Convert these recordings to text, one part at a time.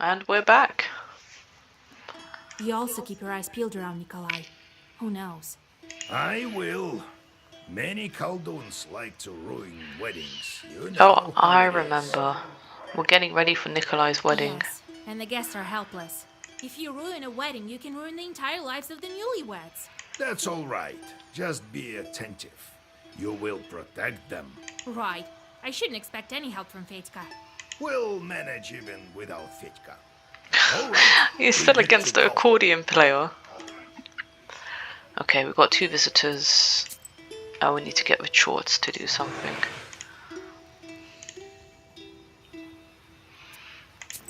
And we're back. You also keep your eyes peeled around Nikolay. Who knows? I will. Many Khalduns like to ruin weddings. You Oh, know how I it is. remember. We're getting ready for Nikolay's wedding. Yes, and the guests are helpless. If you ruin a wedding, you can ruin the entire lives of the newlyweds. That's all right. Just be attentive. You will protect them. Right. I shouldn't expect any help from Fetka. We'll manage even without Fitka. All right. He's we still get against to the go. accordion player. Okay, we've got 2 visitors. Oh, we need to get the shorts to do something.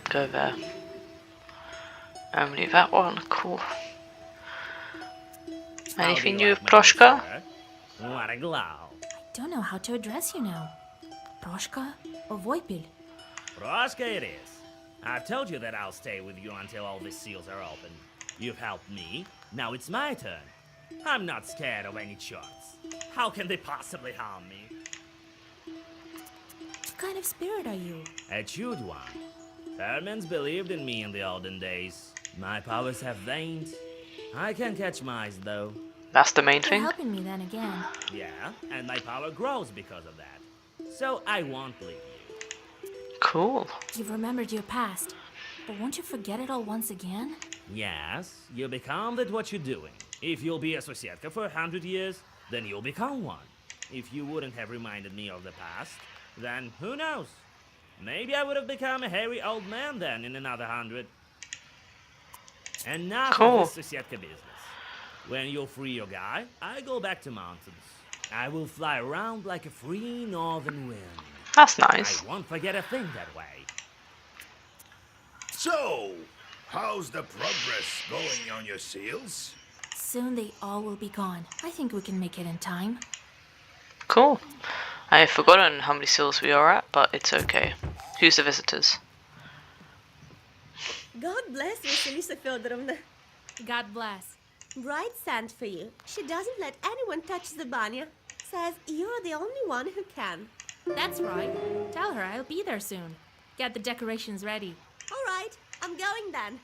Go there. Leave that one. Cool. Anything new with Proshka? What a glow. I don't know how to address you now. Proshka or Voipil? Proshka it is. I've told you that I'll stay with you until all the seals are open. You've helped me, now it's my turn. I'm not scared of any shots. How can they possibly harm me? What kind of spirit are you? A chewed one. Hermans believed in me in the olden days. My powers have waned. I can catch mice though. That's the main You're thing. helping me then again. Yeah, and my power grows because of that. So I won't leave you. Cool. You've remembered your past, but won't you forget it all once again? Yes, you become that what you're doing. If you'll be a Sosietka for 100 years, then you'll become one. If you wouldn't have reminded me of the past, then who knows? Maybe I would have become a hairy old man then in another 100. And now Cool. for this Sosietka business. When you'll free your guy, I go back to mountains. I will fly around like a free northern wind. That's nice. I won't forget a thing that way. So, how's the progress going on your seals? Soon they all will be gone. I think we can make it in time. Cool. I've forgotten how many seals we are at, but it's okay. Who's the visitors? God bless Vasilisa Fyodorovna. God bless. Bride sent for you. She doesn't let anyone touch the banya. Says you're the only one who can. That's right. Tell her I'll be there soon. Get the decorations ready. All right, I'm going then.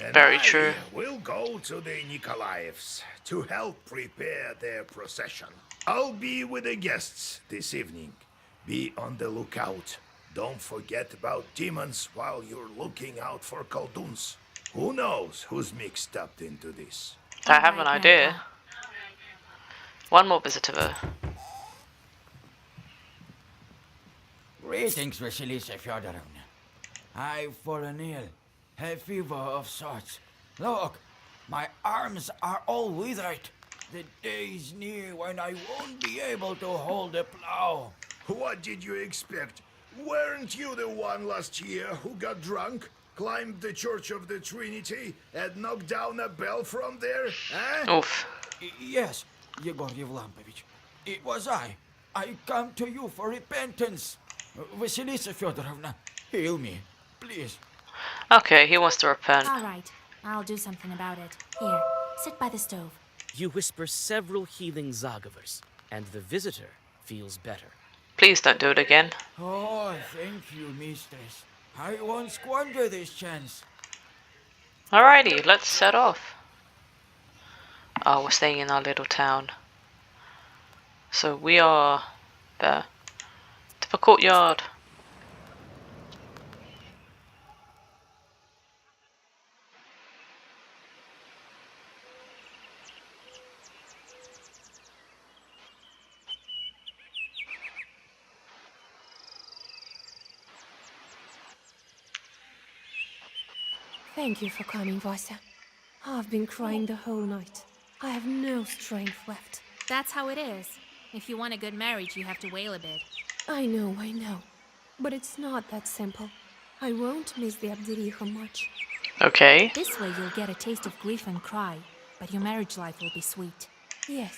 And Very I true. will go to the Nikolaevs to help prepare their procession. I'll be with the guests this evening. Be on the lookout. Don't forget about demons while you're looking out for Khalduns. Who knows who's mixed up into this? I have an Alright, idea. Grandpa. One more visitor though. Greetings, Vasilisa Fyodorovna. I've fallen ill. Have fever of sorts. Look, my arms are all withered. The day's near when I won't be able to hold a plow. What did you expect? Weren't you the one last year who got drunk, climbed the Church of the Trinity, and knocked down a bell from there? Eh? Oof. Yes, Yegor Yevlampovich. It was I. I come to you for repentance. Vasilisa Fyodorovna, heal me, please. Okay, he wants to repent. All right. I'll do something about it. Here, sit by the stove. You whisper several healing Zagavers, and the visitor feels better. Please don't do it again. Oh, thank you, mistress. I won't squander this chance. Alrighty, let's set off. Oh, we're staying in our little town. So we are there. To the courtyard. Thank you for coming, Vasya. I've been crying the whole night. I have no strength left. That's how it is. If you want a good marriage, you have to wail a bit. I know. But it's not that simple. I won't miss the Abderiha much. Okay. This way you'll get a taste of grief and cry, but your marriage life will be sweet. Yes,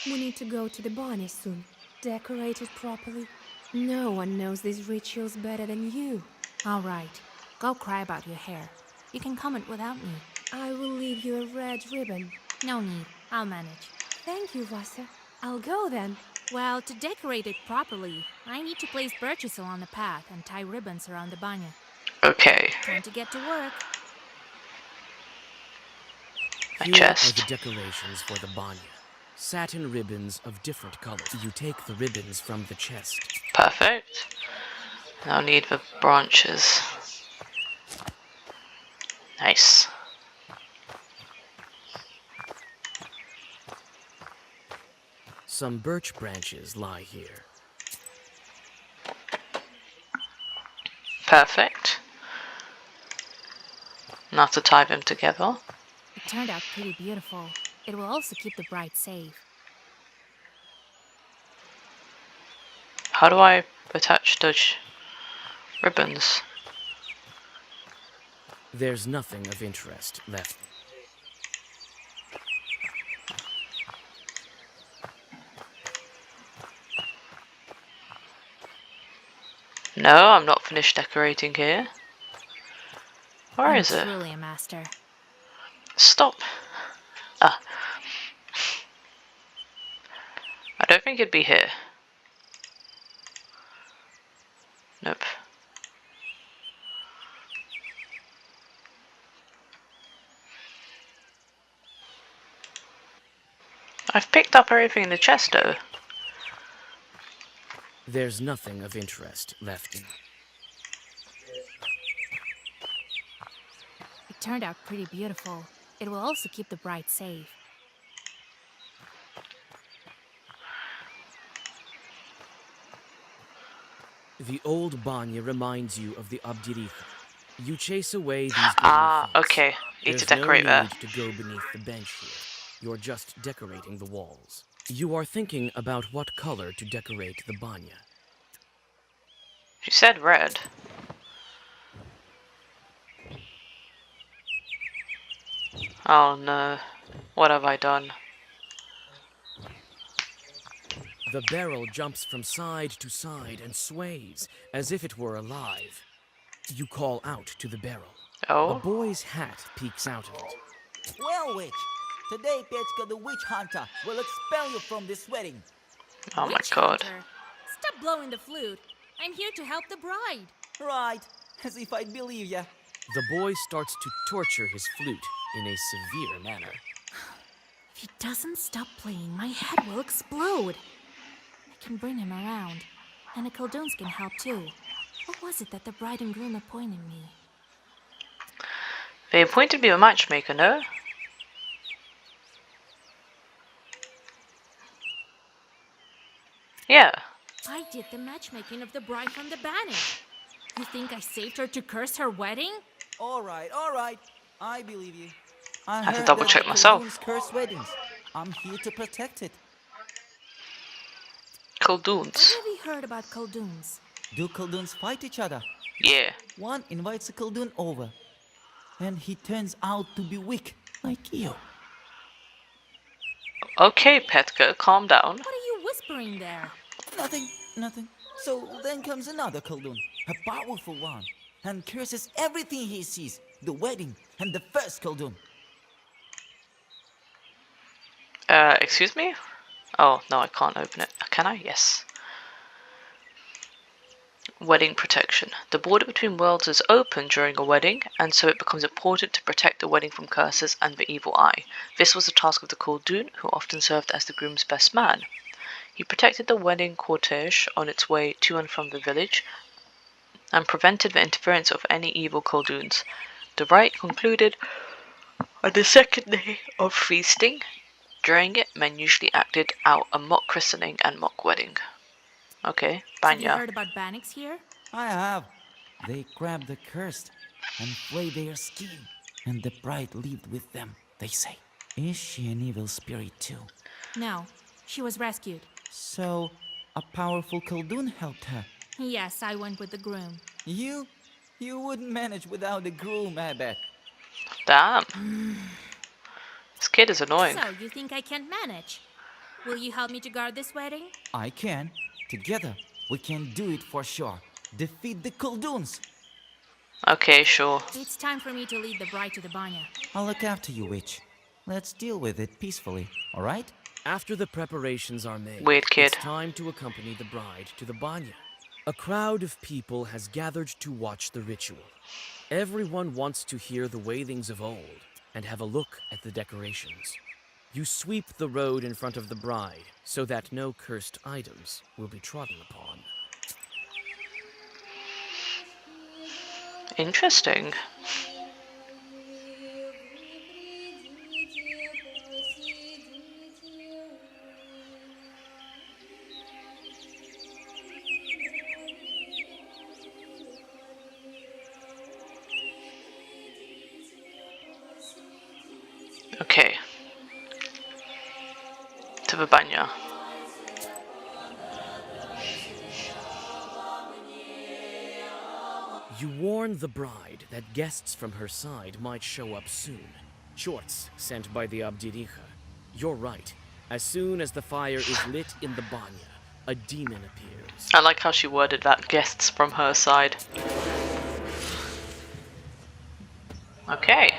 we need to go to the Banya soon. Decorate it properly. No one knows these rituals better than you. All right. Go cry about your hair. You can comment without me. I will leave you a red ribbon. No need. I'll manage. Thank you, Vasya. I'll go then. Well, to decorate it properly, I need to place birches along the path and tie ribbons around the banya. Okay. Time to get to work. A Here chest. are the decorations for the banya. Satin ribbons of different colors. You take the ribbons from the chest. Perfect. Now need the branches. Nice. Some birch branches lie here. Perfect. Now to tie them together. It turned out pretty beautiful. It will also keep the bride safe. How do I attach those ribbons? There's nothing of interest left. No, I'm not finished decorating here. Where I'm is it? truly a master. Stop. Ah. I don't think it'd be here. Nope. I've picked up everything in the chest though. There's nothing of interest left. It turned out pretty beautiful. It will also keep the bride safe. The old banya reminds you of the Abdiritha. You chase away these gloomy Ah, thoughts. okay. Need to There's decorate no there. need to go beneath the bench here. You're just decorating the walls. You are thinking about what color to decorate the banya. She said red. Oh no. What have I done? The barrel jumps from side to side and sways as if it were alive. You call out to the barrel. A Oh? boy's hat peeks out of it. Well, witch, today Petska the witch hunter will expel you from this wedding. Oh my Witch god. hunter. Stop blowing the flute. I'm here to help the bride. Right, as if I'd believe ya. The boy starts to torture his flute in a severe manner. If he doesn't stop playing, my head will explode. I can bring him around. And the Coldones can help too. What was it that the bride and groom appointed me? They appointed me a matchmaker, no? Yeah. I did the matchmaking of the bride from the banner. You think I saved her to curse her wedding? All right, I believe you. I Had to heard double that check the myself. Coldones curse weddings. I'm here to protect it. Coldoons. What have you heard about Coldoons? Do Coldoons fight each other? Yeah. One invites a Coldoon over, and he turns out to be weak, like you. Okay, Petka, calm down. What are you whispering there? Nothing. So then comes another Coldoon, a powerful one, and curses everything he sees, the wedding and the first Coldoon. Excuse me? Oh, no, I can't open it. Can I? Yes. Wedding protection. The border between worlds is open during a wedding, and so it becomes important to protect the wedding from curses and the evil eye. This was the task of the Khaldun, who often served as the groom's best man. He protected the wedding cortege on its way to and from the village, and prevented the interference of any evil Khalduns. The rite concluded on the second day of feasting. During it, men usually acted out a mock christening and mock wedding. Okay, Have you Banya. heard about Bannock's here? I have. They grabbed the cursed and flayed their skin, and the bride lived with them, they say. Is she an evil spirit too? No, she was rescued. So, a powerful Khaldun helped her. Yes, I went with the groom. You wouldn't manage without a groom, I bet. Damn. This kid is annoying. So, you think I can't manage? Will you help me to guard this wedding? I can. Together, we can do it for sure. Defeat the Khalduns. Okay, sure. It's time for me to lead the bride to the banya. I'll look after you, witch. Let's deal with it peacefully, alright? After the preparations are made, Weird kid. it's time to accompany the bride to the banya. A crowd of people has gathered to watch the ritual. Everyone wants to hear the wailings of old and have a look at the decorations. You sweep the road in front of the bride so that no cursed items will be trodden upon. Interesting. Okay. To the banya. You warn the bride that guests from her side might show up soon. Shorts sent by the Abdiricha. You're right. As soon as the fire is lit in the banya, a demon appears. I like how she worded that, guests from her side. Okay.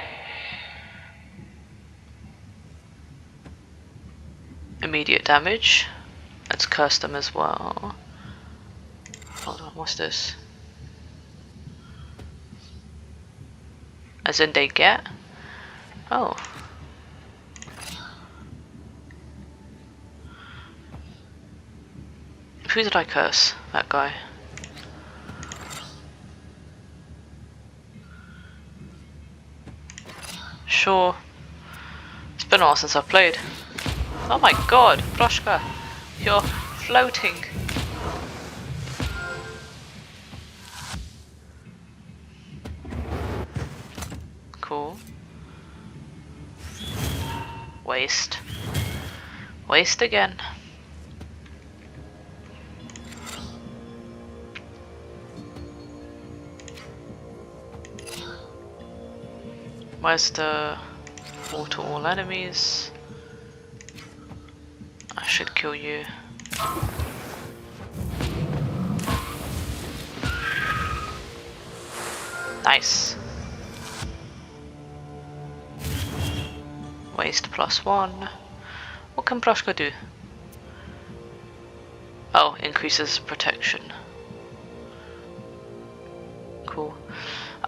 Immediate damage. Let's curse them as well. Hold on, what's this? As in they get? Oh. Who did I curse? That guy. Sure. It's been a while since I've played. Oh my god, Proshka, you're floating. Cool. Waste. Waste again. Where's the water all enemies? I should kill you. Nice. Waste +1. What can Proshka do? Oh, increases protection. Cool.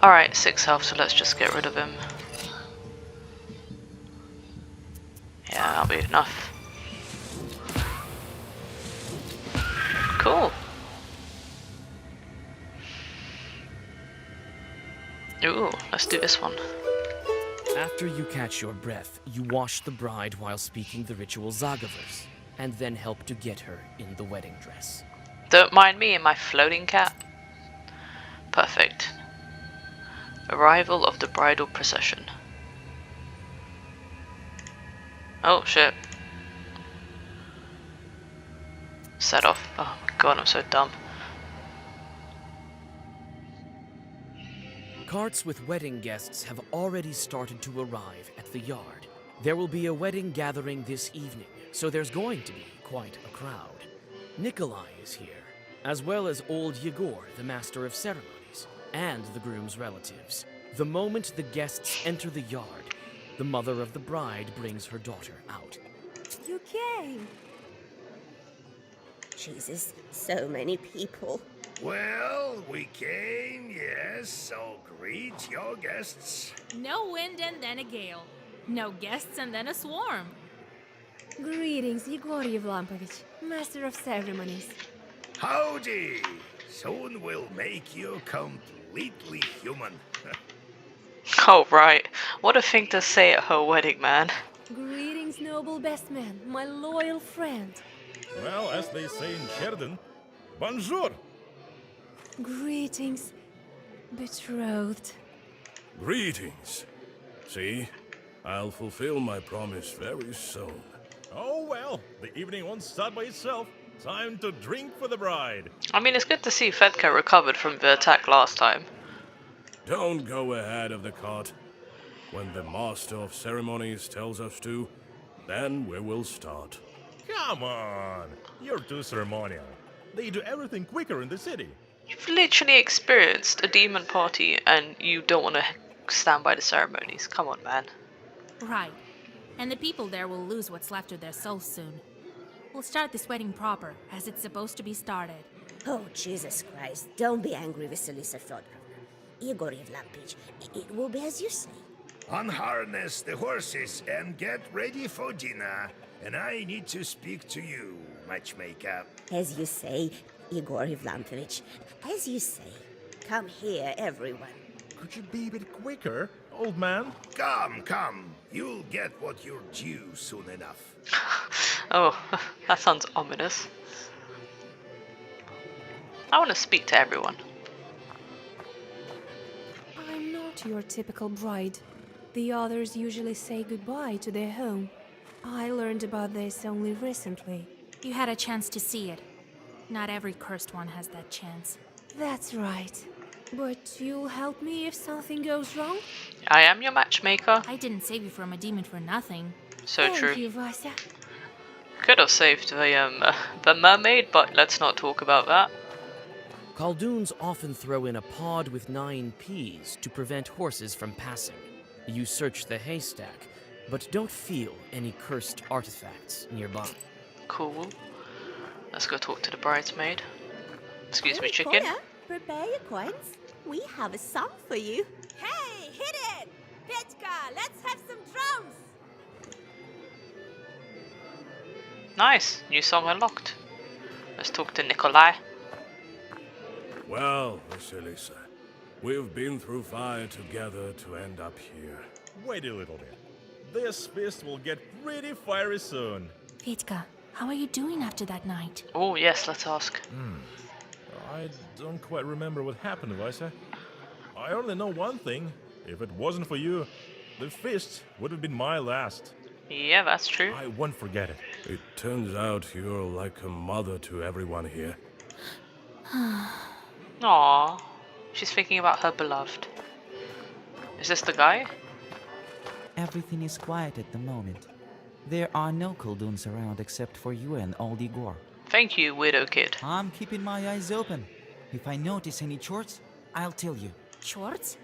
Alright, 6 health, so let's just get rid of him. Yeah, that'll be enough. Cool. Ooh, let's do this one. After you catch your breath, you wash the bride while speaking the ritual Zagavers, and then help to get her in the wedding dress. Don't mind me and my floating cap. Perfect. Arrival of the bridal procession. Oh shit. Set off. Oh my god, I'm so dumb. Carts with wedding guests have already started to arrive at the yard. There will be a wedding gathering this evening, so there's going to be quite a crowd. Nikolay is here, as well as old Yegor, the master of ceremonies, and the groom's relatives. The moment the guests enter the yard, the mother of the bride brings her daughter out. You came. Jesus, so many people. Well, we came, yes, so greet your guests. No wind and then a gale. No guests and then a swarm. Greetings, Yegor Yevlampovich, Master of Ceremonies. Howdy! Soon we'll make you completely human. Oh right, what a thing to say at her wedding, man. Greetings, noble best man, my loyal friend. Well, as they say in Sheridan, bonjour! Greetings, betrothed. Greetings. See, I'll fulfill my promise very soon. Oh well, the evening won't start by itself. Time to drink for the bride. I mean, it's good to see Fedka recovered from the attack last time. Don't go ahead of the cart. When the master of ceremonies tells us to, then we will start. Come on! You're too ceremonial. They do everything quicker in the city. You've literally experienced a demon party and you don't want to stand by the ceremonies. Come on, man. Right. And the people there will lose what's left of their souls soon. We'll start this wedding proper, as it's supposed to be started. Oh, Jesus Christ. Don't be angry, Vasilisa Fedorovna. Igor Yevlampich, it will be as you say. Unharness the horses and get ready for dinner. And I need to speak to you, matchmaker. As you say, Igor Yevlampich. As you say. Come here, everyone. Could you be a bit quicker, old man? Come. You'll get what you're due soon enough. Oh, that sounds ominous. I want to speak to everyone. I'm not your typical bride. The others usually say goodbye to their home. I learned about this only recently. You had a chance to see it. Not every cursed one has that chance. That's right. But you'll help me if something goes wrong? I am your matchmaker. I didn't save you from a demon for nothing. So true. Thank you, Vasya. Could have saved the mermaid, but let's not talk about that. Khaldoons often throw in a pod with 9 peas to prevent horses from passing. You search the haystack, but don't feel any cursed artifacts nearby. Cool. Let's go talk to the bridesmaid. Excuse me, Hey, chicken. Koya, prepare your coins. We have a song for you. Hey, hit it! Petka, let's have some drums! Nice. New song unlocked. Let's talk to Nikolay. Well, Vasilisa, we've been through fire together to end up here. Wait a little bit. This feast will get pretty fiery soon. Vitka, how are you doing after that night? Oh, yes, let's ask. I don't quite remember what happened, Vaisa. I only know one thing. If it wasn't for you, the feast would have been my last. Yeah, that's true. I won't forget it. It turns out you're like a mother to everyone here. Aww. She's thinking about her beloved. Is this the guy? Everything is quiet at the moment. There are no Khaldoons around except for you and old Igor. Thank you, widow kid. I'm keeping my eyes open. If I notice any chorts, I'll tell you. Shorts?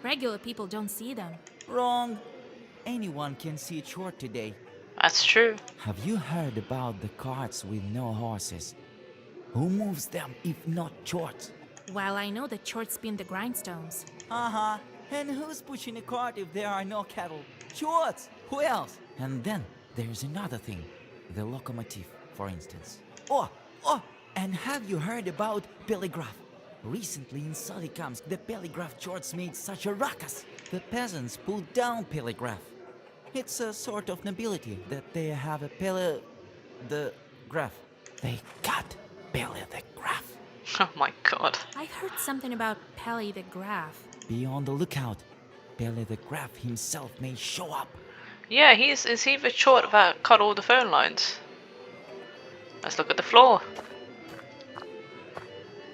Regular people don't see them. Wrong. Anyone can see a chort today. That's true. Have you heard about the carts with no horses? Who moves them if not chorts? Well, I know that shorts spin the grindstones. Uh-huh. And who's pushing a cart if there are no cattle? Chorts! Who else? And then there's another thing. The locomotive, for instance. Oh! And have you heard about telegraph? Recently in Solikamsk, the telegraph chorts made such a ruckus. The peasants pulled down telegraph. It's a sort of nobility that they have a the graph. They cut the graph. Oh my god. I heard something about Pele the Graph. Be on the lookout. Pele the graph himself may show up. Yeah, is he the short that cut all the phone lines? Let's look at the floor.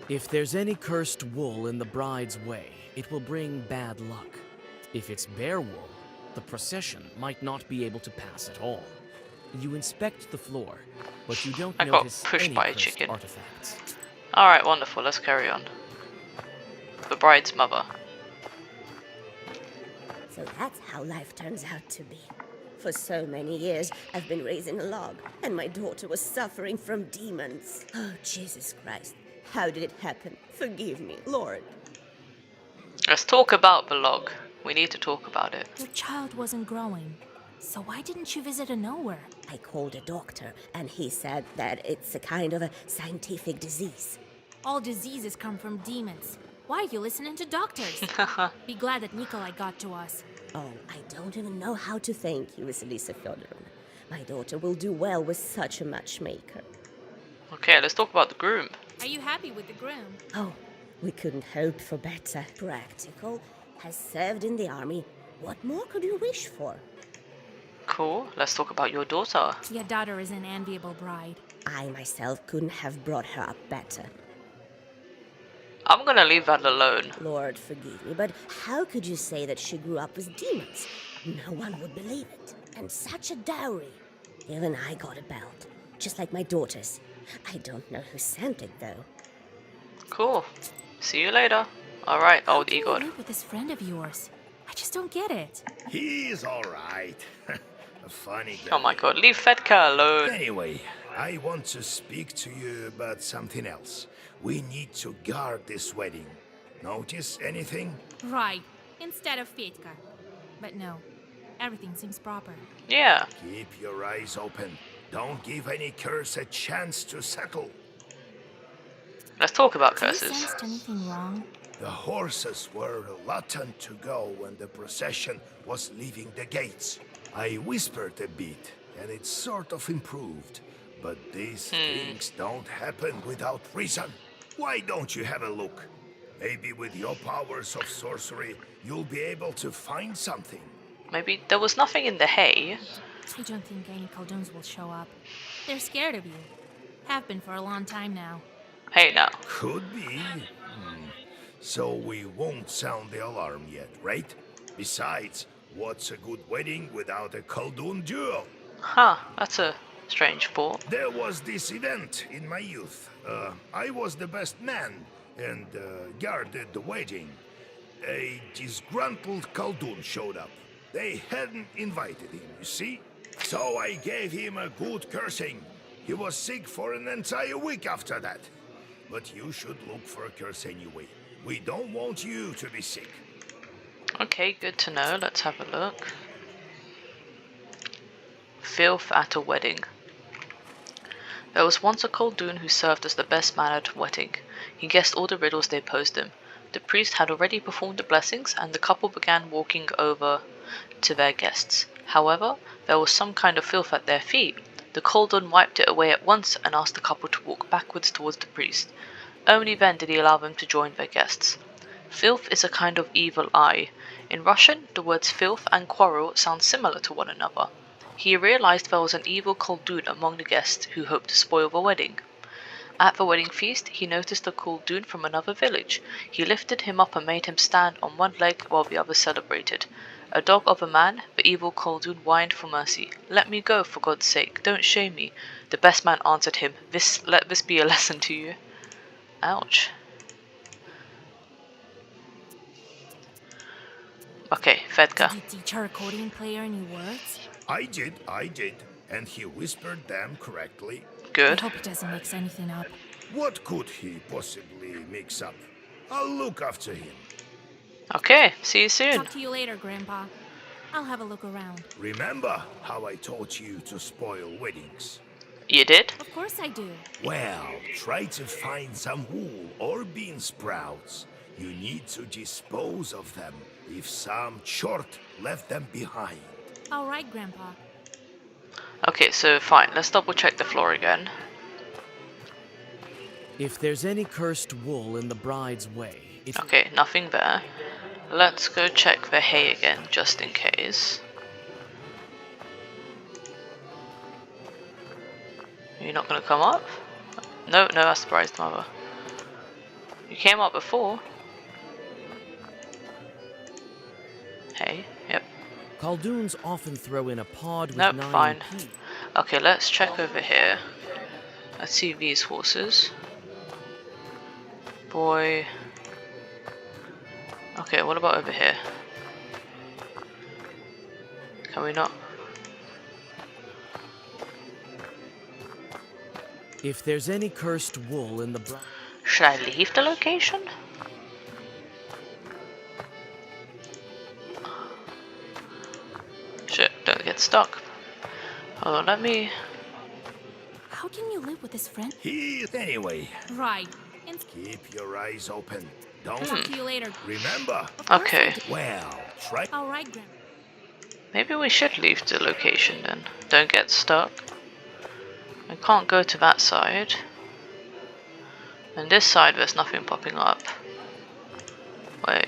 If there's any cursed wool in the bride's way, it will bring bad luck. If it's bare wool, the procession might not be able to pass at all. You inspect the floor, but you don't I got notice pushed any by a cursed chicken. artifacts. Alright, wonderful. Let's carry on. The bride's mother. So that's how life turns out to be. For so many years, I've been raising a log, and my daughter was suffering from demons. Oh, Jesus Christ. How did it happen? Forgive me, Lord. Let's talk about the log. We need to talk about it. Your child wasn't growing. So why didn't you visit a nowhere? I called a doctor, and he said that it's a kind of a scientific disease. All diseases come from demons. Why are you listening to doctors? Be glad that Nikolay got to us. Oh, I don't even know how to thank you, Vasilisa Fedorovna. My daughter will do well with such a matchmaker. Okay, let's talk about the groom. Are you happy with the groom? Oh, we couldn't hope for better. Practical, has served in the army. What more could you wish for? Cool. Let's talk about your daughter. Your daughter is an enviable bride. I myself couldn't have brought her up better. I'm gonna leave that alone. Lord, forgive me, but how could you say that she grew up with demons? No one would believe it. And such a dowry. Even I got a belt, just like my daughter's. I don't know who sent it, though. Cool. See you later. Alright, old How Igor. can you live with this friend of yours? I just don't get it. He's alright. A funny guy. Oh my god, leave Fedka alone. Anyway, I want to speak to you about something else. We need to guard this wedding. Notice anything? Right, instead of Fetka. But no, everything seems proper. Yeah. Keep your eyes open. Don't give any curse a chance to settle. Let's talk about Do you curses. sensed anything wrong? The horses were reluctant to go when the procession was leaving the gates. I whispered a bit, and it sort of improved. But these things don't happen without reason. Why don't you have a look? Maybe with your powers of sorcery, you'll be able to find something. Maybe there was nothing in the hay. I don't think any Khaldun's will show up. They're scared of you. Have been for a long time now. Hey now. Could be. So we won't sound the alarm yet, right? Besides, what's a good wedding without a Khaldun duel? Huh, that's a strange thought. There was this event in my youth. I was the best man and guarded the wedding. A disgruntled Khaldun showed up. They hadn't invited him, you see? So I gave him a good cursing. He was sick for an entire week after that. But you should look for a curse anyway. We don't want you to be sick. Okay, good to know. Let's have a look. Filth at a wedding. There was once a Khaldun who served as the best man at a wedding. He guessed all the riddles they posed him. The priest had already performed the blessings, and the couple began walking over to their guests. However, there was some kind of filth at their feet. The Khaldun wiped it away at once and asked the couple to walk backwards towards the priest. Only then did he allow them to join their guests. Filth is a kind of evil eye. In Russian, the words filth and quarrel sound similar to one another. He realized there was an evil Khaldun among the guests who hoped to spoil the wedding. At the wedding feast, he noticed a Khaldun from another village. He lifted him up and made him stand on one leg while the other celebrated. A dog of a man, the evil Khaldun whined for mercy. "Let me go, for God's sake, don't shame me." The best man answered him, "Let this be a lesson to you." Ouch. Okay, Fedka. Did you teach our accordion player any words? I did. And he whispered them correctly. I Good. hope he doesn't mix anything up. What could he possibly mix up? I'll look after him. Okay, see you soon. Talk to you later, Grandpa. I'll have a look around. Remember how I taught you to spoil weddings? You did? Of course I do. Well, try to find some wool or bean sprouts. You need to dispose of them if some chort left them behind. All right, Grandpa. Okay, so fine, let's double check the floor again. If there's any cursed wool in the bride's way, it's Okay, nothing there. Let's go check the hay again, just in case. You're not gonna come up? No, that's the bride's mother. You came up before. Hey, yep. Khalduns often throw in a pod with Nope, 9 fine. peas. Okay, let's check over here. Let's see these horses. Boy. Okay, what about over here? Can we not? If there's any cursed wool in the Should I leave the location? Shit, don't get stuck. Hold on, let me... How can you live with this friend? Anyway, Right. keep your eyes open. Don't Talk to you later. remember. Okay, Well, try. All right, Grandpa. maybe we should leave the location then. Don't get stuck. I can't go to that side. And this side there's nothing popping up. Wait.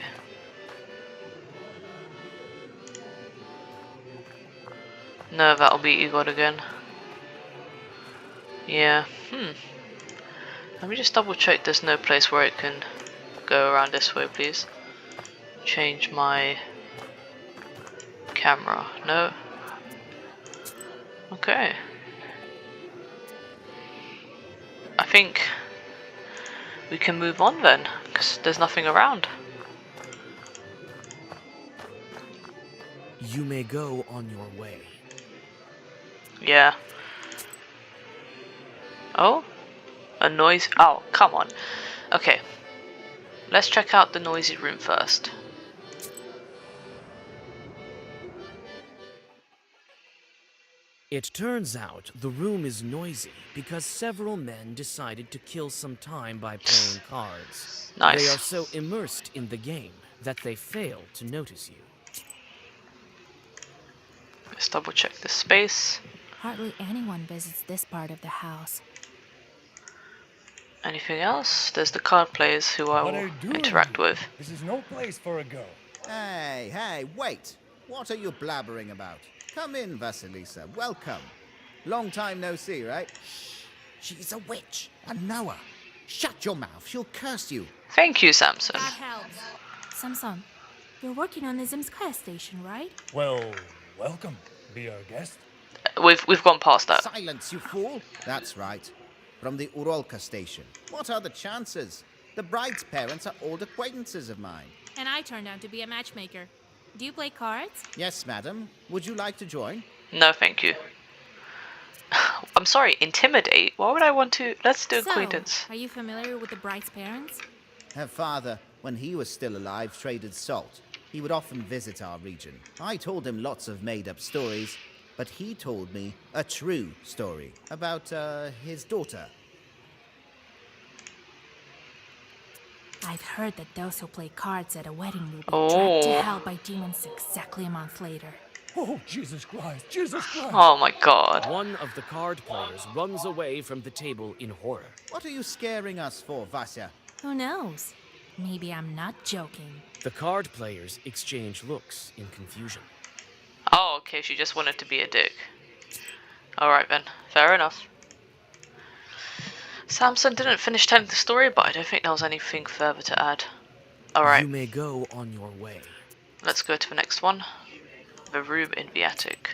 No, that'll be Igor again. Yeah, Let me just double check there's no place where it can go around this way, please. Change my camera. No. Okay. I think we can move on then, because there's nothing around. You may go on your way. Yeah. Oh? A noise. Oh, come on. Okay. Let's check out the noisy room first. It turns out the room is noisy because several men decided to kill some time by playing cards. Nice. They are so immersed in the game that they fail to notice you. Let's double check the space. Hardly anyone visits this part of the house. Anything else? There's the card players who I What will are you doing interact here? with. This is no place for a girl. Hey, wait! What are you blabbering about? Come in, Vasilisa. Welcome. Long time no see, right? Shh. She's a witch. I know her. Shut your mouth. She'll curse you. Thank you, Samson. That helps. Samson, you're working on the Zimskaya station, right? Well, welcome. Be our guest. We've gone past that. Silence, you fool. That's right. From the Urolka station. What are the chances? The bride's parents are old acquaintances of mine. And I turned out to be a matchmaker. Do you play cards? Yes, madam. Would you like to join? No, thank you. I'm sorry, intimidate? Why would I want to? Let's do acquaintance. Are you familiar with the bride's parents? Her father, when he was still alive, traded salt. He would often visit our region. I told him lots of made-up stories, but he told me a true story about, his daughter. I've heard that those who play cards at a wedding will be dragged to hell by demons exactly a month later. Oh, Jesus Christ, Jesus Christ! Oh my god. One of the card players runs away from the table in horror. What are you scaring us for, Vasya? Who knows? Maybe I'm not joking. The card players exchange looks in confusion. Oh, okay, she just wanted to be a dick. Alright then, fair enough. Samson didn't finish telling the story, but I don't think there was anything further to add. Alright. You may go on your way. Let's go to the next one. The room in the attic.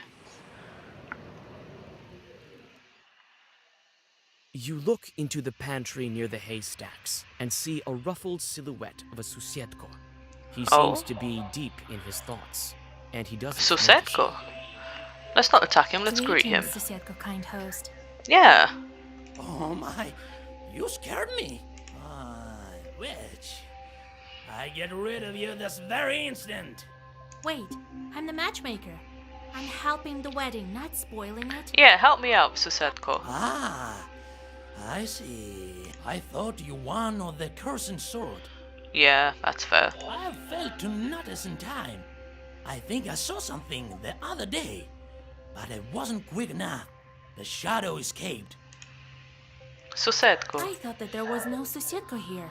You look into the pantry near the haystacks and see a ruffled silhouette of a Susietko. He seems to be deep in his thoughts, and he doesn't Susietko? Let's not attack him, let's greet him. Susietko, kind host. Yeah. Oh my, you scared me. Witch. I get rid of you this very instant. Wait, I'm the matchmaker. I'm helping the wedding, not spoiling it. Yeah, help me out, Susetko. Ah, I see. I thought you won on the cursing sword. Yeah, that's fair. I failed to notice in time. I think I saw something the other day, but it wasn't quick enough. The shadow escaped. Susetko. I thought that there was no Susietko here,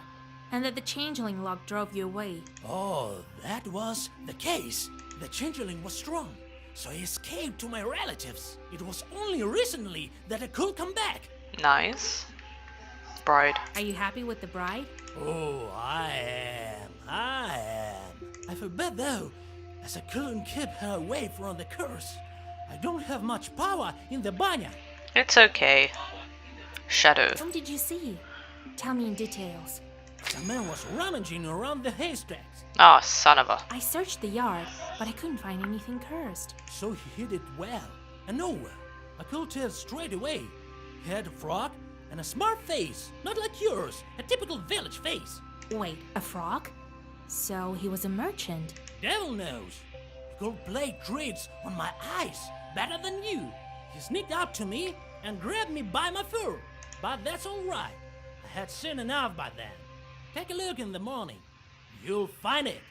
and that the changeling lock drove you away. Oh, that was the case. The changeling was strong, so I escaped to my relatives. It was only recently that I could come back. Nice. Bride. Are you happy with the bride? Oh, I am. I feel bad though, as I couldn't keep her away from the curse. I don't have much power in the banya. It's okay. Shadow. Whom did you see? Tell me in details. The man was rummaging around the haystacks. Ah, son of a. I searched the yard, but I couldn't find anything cursed. So he hid it well. And nowhere. I could tell straight away. He had a frog and a smart face. Not like yours, a typical village face. Wait, a frog? So he was a merchant. Devil knows. He could play tricks on my eyes better than you. He sneaked up to me and grabbed me by my fur. But that's alright. I had seen enough by then. Take a look in the morning. You'll find it.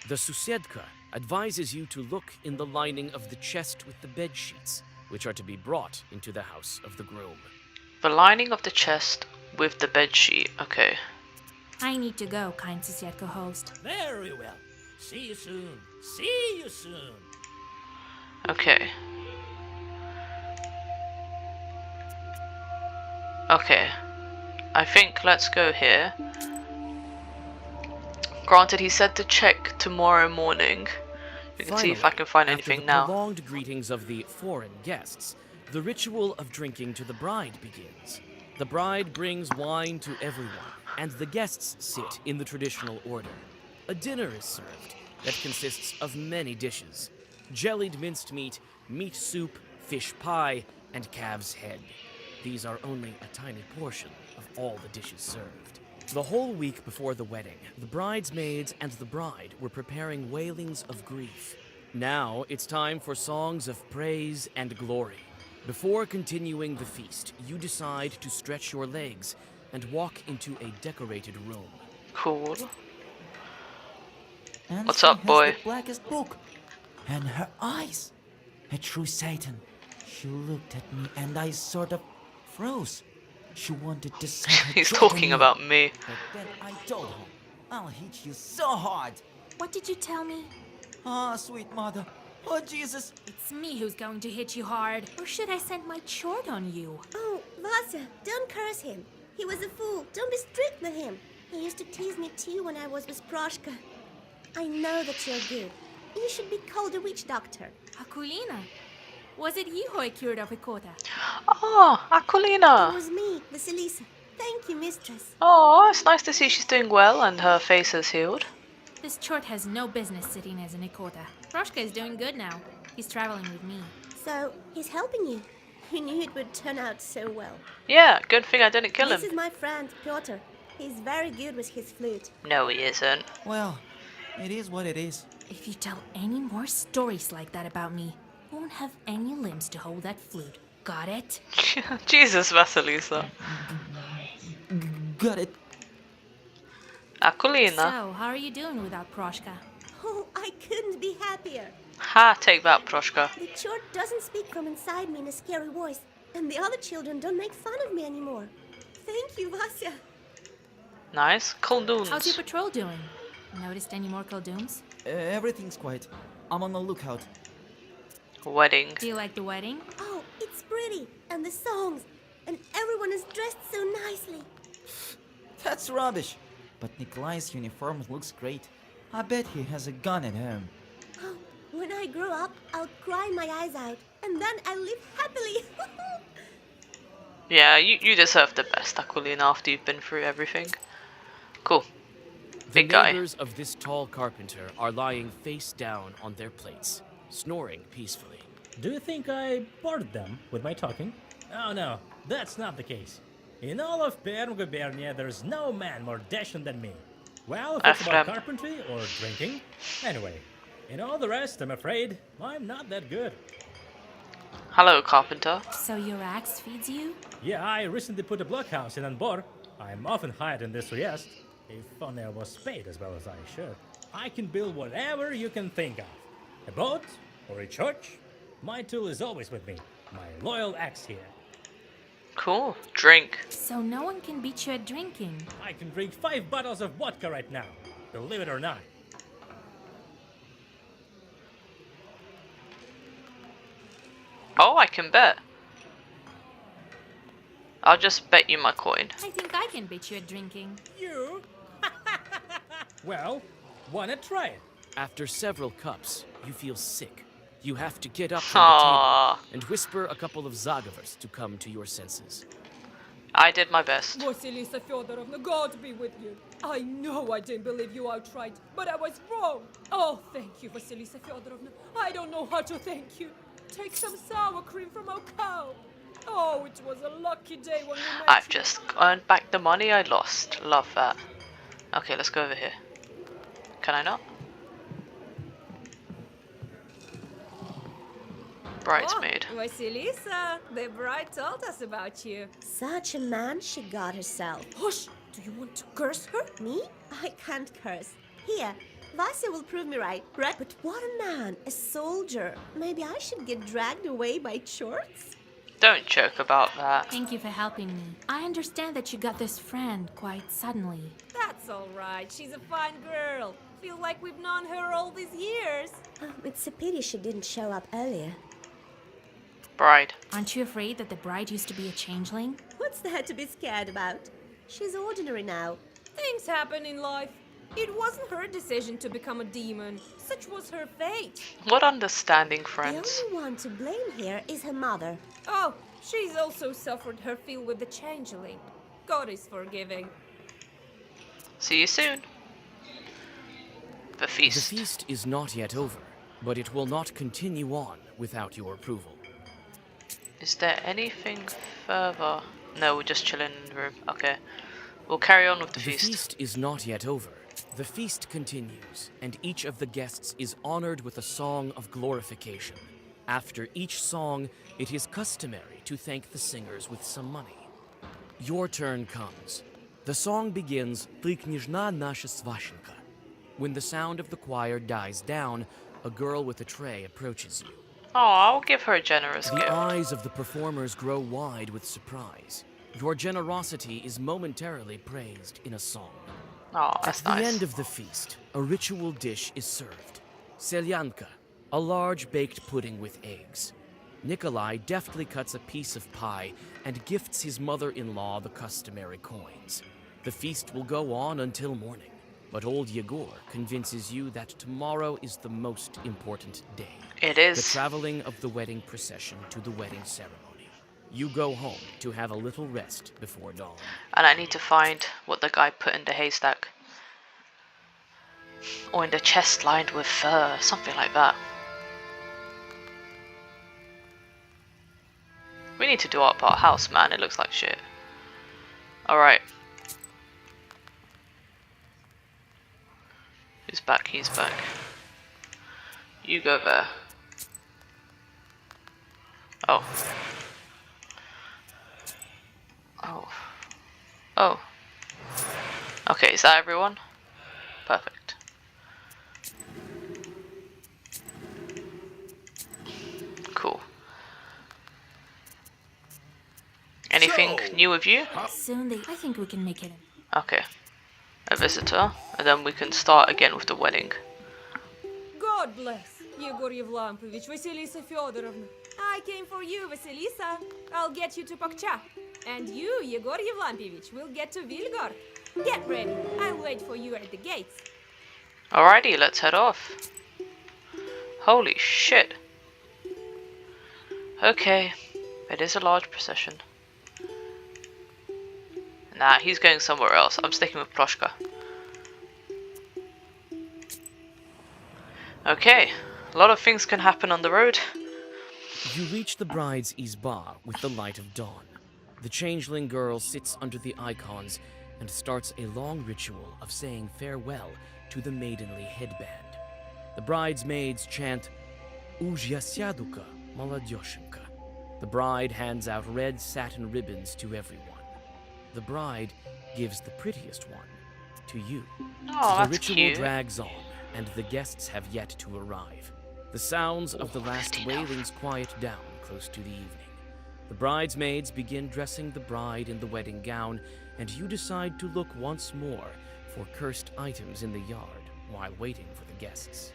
The Susiedka advises you to look in the lining of the chest with the bed sheets, which are to be brought into the house of the groom. The lining of the chest with the bed sheet. Okay. I need to go, kind Susietko host. Very well. See you soon. See you soon. Okay. Okay. I think let's go here. Granted, he said to check tomorrow morning. You can see if I can find anything now. After the prolonged greetings of the foreign guests, the ritual of drinking to the bride begins. The bride brings wine to everyone, and the guests sit in the traditional order. A dinner is served that consists of many dishes: jellied minced meat, meat soup, fish pie, and calf's head. these are only a tiny portion of all the dishes served. The whole week before the wedding, the bridesmaids and the bride were preparing wailings of grief. Now it's time for songs of praise and glory. Before continuing the feast, you decide to stretch your legs and walk into a decorated room. Cool. And What's she up, has boy? the blackest book. And her eyes. A true Satan. She looked at me and I sort of froze. She wanted to set her He's jaw on talking me. about me. But then I told her, I'll hit you so hard. What did you tell me? Ah, sweet mother. Oh, Jesus. It's me who's going to hit you hard. Or should I send my chort on you? Oh, Vasa, don't curse him. He was a fool. Don't be strict with him. He used to tease me too when I was with Proshka. I know that you're good. You should be called a witch doctor. Akulina. Was it you who I cured of Ikota? Oh, It Akulina. was me, Vasilisa. Thank you, mistress. Oh, it's nice to see she's doing well and her face is healed. This chort has no business sitting as an Ikota. Proshka is doing good now. He's traveling with me. So, he's helping you. Who knew it would turn out so well? Yeah, good thing I didn't kill This him. is my friend, Piotr. He's very good with his flute. No, he isn't. Well, it is what it is. If you tell any more stories like that about me, you won't have any limbs to hold that flute. Got it? Jesus, Vasilisa. Got it. Akulina. So, how are you doing without Proshka? Oh, I couldn't be happier. Ha, take that, Proshka. The chort doesn't speak from inside me in a scary voice, and the other children don't make fun of me anymore. Thank you, Vasya. Nice. Kolduns. How's your patrol doing? Noticed any more Kolduns? Everything's quiet. I'm on the lookout. Wedding. Do you like the wedding? Oh, it's pretty, and the songs, and everyone is dressed so nicely. That's rubbish. But Nikolay's uniform looks great. I bet he has a gun at home. Oh, when I grow up, I'll cry my eyes out, and then I'll live happily. Yeah, you deserve the best, Akulina, after you've been through everything. Cool. Big The guy. neighbors of this tall carpenter are lying face down on their plates, snoring peacefully. Do you think I bored them with my talking? Oh no, that's not the case. In all of Perm Gubernia, there's no man more dashing than me. Well, if it's about Afram. carpentry or drinking. Anyway, in all the rest, I'm afraid I'm not that good. Hello, carpenter. So your axe feeds you? Yeah, I recently put a blockhouse in Anbor. I'm often hired in this Trieste. If only I was paid as well as I should. I can build whatever you can think of. A boat or a church. My tool is always with me. My loyal axe here. Cool. Drink. So no one can beat you at drinking. I can drink 5 bottles of vodka right now. Believe it or not. Oh, I can bet. I'll just bet you my coin. I think I can beat you at drinking. You? Well, wanna try it? After several cups, you feel sick. You have to get up from the Aww. table and whisper a couple of Zagavers to come to your senses. I did my best. Vasilisa Fyodorovna, God be with you. I know I didn't believe you outright, but I was wrong. Oh, thank you, Vasilisa Fyodorovna. I don't know how to thank you. Take some sour cream from our cow. Oh, it was a lucky day when we met. I've just earned back the money I lost. Love that. Okay, let's go over here. Can I not? Bridesmaid. Oh, Vasilisa, the bride told us about you. Such a man she got herself. Hush! Do you want to curse her? Me? I can't curse. Here, Vasya will prove me right. Right? But what a man, a soldier. Maybe I should get dragged away by chorts? Don't joke about that. Thank you for helping me. I understand that you got this friend quite suddenly. That's all right. She's a fine girl. Feel like we've known her all these years. It's a pity she didn't show up earlier. Bride. Aren't you afraid that the bride used to be a changeling? What's there to be scared about? She's ordinary now. Things happen in life. It wasn't her decision to become a demon. Such was her fate. What understanding, The friends. only one to blame here is her mother. Oh, she's also suffered her fill with the changeling. God is forgiving. See you soon. The feast. The feast is not yet over, but it will not continue on without your approval. Is there anything further? No, we're just chilling in the room. Okay. We'll carry on with the feast. The feast is not yet over. The feast continues, and each of the guests is honored with a song of glorification. After each song, it is customary to thank the singers with some money. Your turn comes. The song begins, «Ты княжна наша сващенка». When the sound of the choir dies down, a girl with a tray approaches you. Oh, I'll give her a generous The gift. eyes of the performers grow wide with surprise. Your generosity is momentarily praised in a song. Oh, that's At the nice. end of the feast, a ritual dish is served. Selyanka, a large baked pudding with eggs. Nikolay deftly cuts a piece of pie and gifts his mother-in-law the customary coins. The feast will go on until morning, but old Yegor convinces you that tomorrow is the most important day. It is. The traveling of the wedding procession to the wedding ceremony. You go home to have a little rest before dawn. And I need to find what the guy put in the haystack. Or in the chest lined with fur, something like that. We need to do up our house, man. It looks like shit. Alright. Who's back? He's back. You go there. Oh. Oh. Oh. Okay, is that everyone? Perfect. Cool. Anything new with you? Soon I think we can make it in. Okay. A visitor, and then we can start again with the wedding. God bless. Yegor Yevlampovich, Vasilisa Fyodorovna. I came for you, Vasilisa. I'll get you to Pokcha. And you, Yegor Yevlampovich, will get to Vilgard. Get ready. I'll wait for you at the gates. Alrighty, let's head off. Holy shit. Okay, it is a large procession. Nah, he's going somewhere else. I'm sticking with Ploshka. Okay, a lot of things can happen on the road. You reach the bride's izba with the light of dawn. The changeling girl sits under the icons and starts a long ritual of saying farewell to the maidenly headband. The bridesmaids chant, Uzhyasyaduka Maladyoshенка. The bride hands out red satin ribbons to everyone. The bride gives the prettiest one to you. Oh, the that's ritual cute. drags on, and the guests have yet to arrive. The sounds of the last wailings quiet down close to the evening. The bridesmaids begin dressing the bride in the wedding gown, and you decide to look once more for cursed items in the yard while waiting for the guests.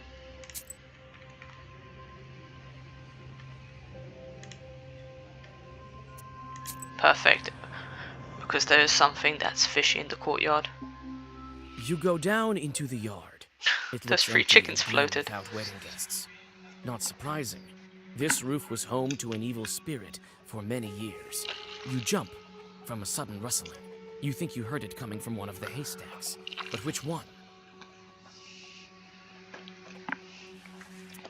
Perfect. Because there is something that's fishy in the courtyard. You go down into the yard. It Those looks free empty chickens and green floated. without wedding guests. Not surprising. This roof was home to an evil spirit for many years. You jump from a sudden rustling. You think you heard it coming from one of the haystacks. But which one?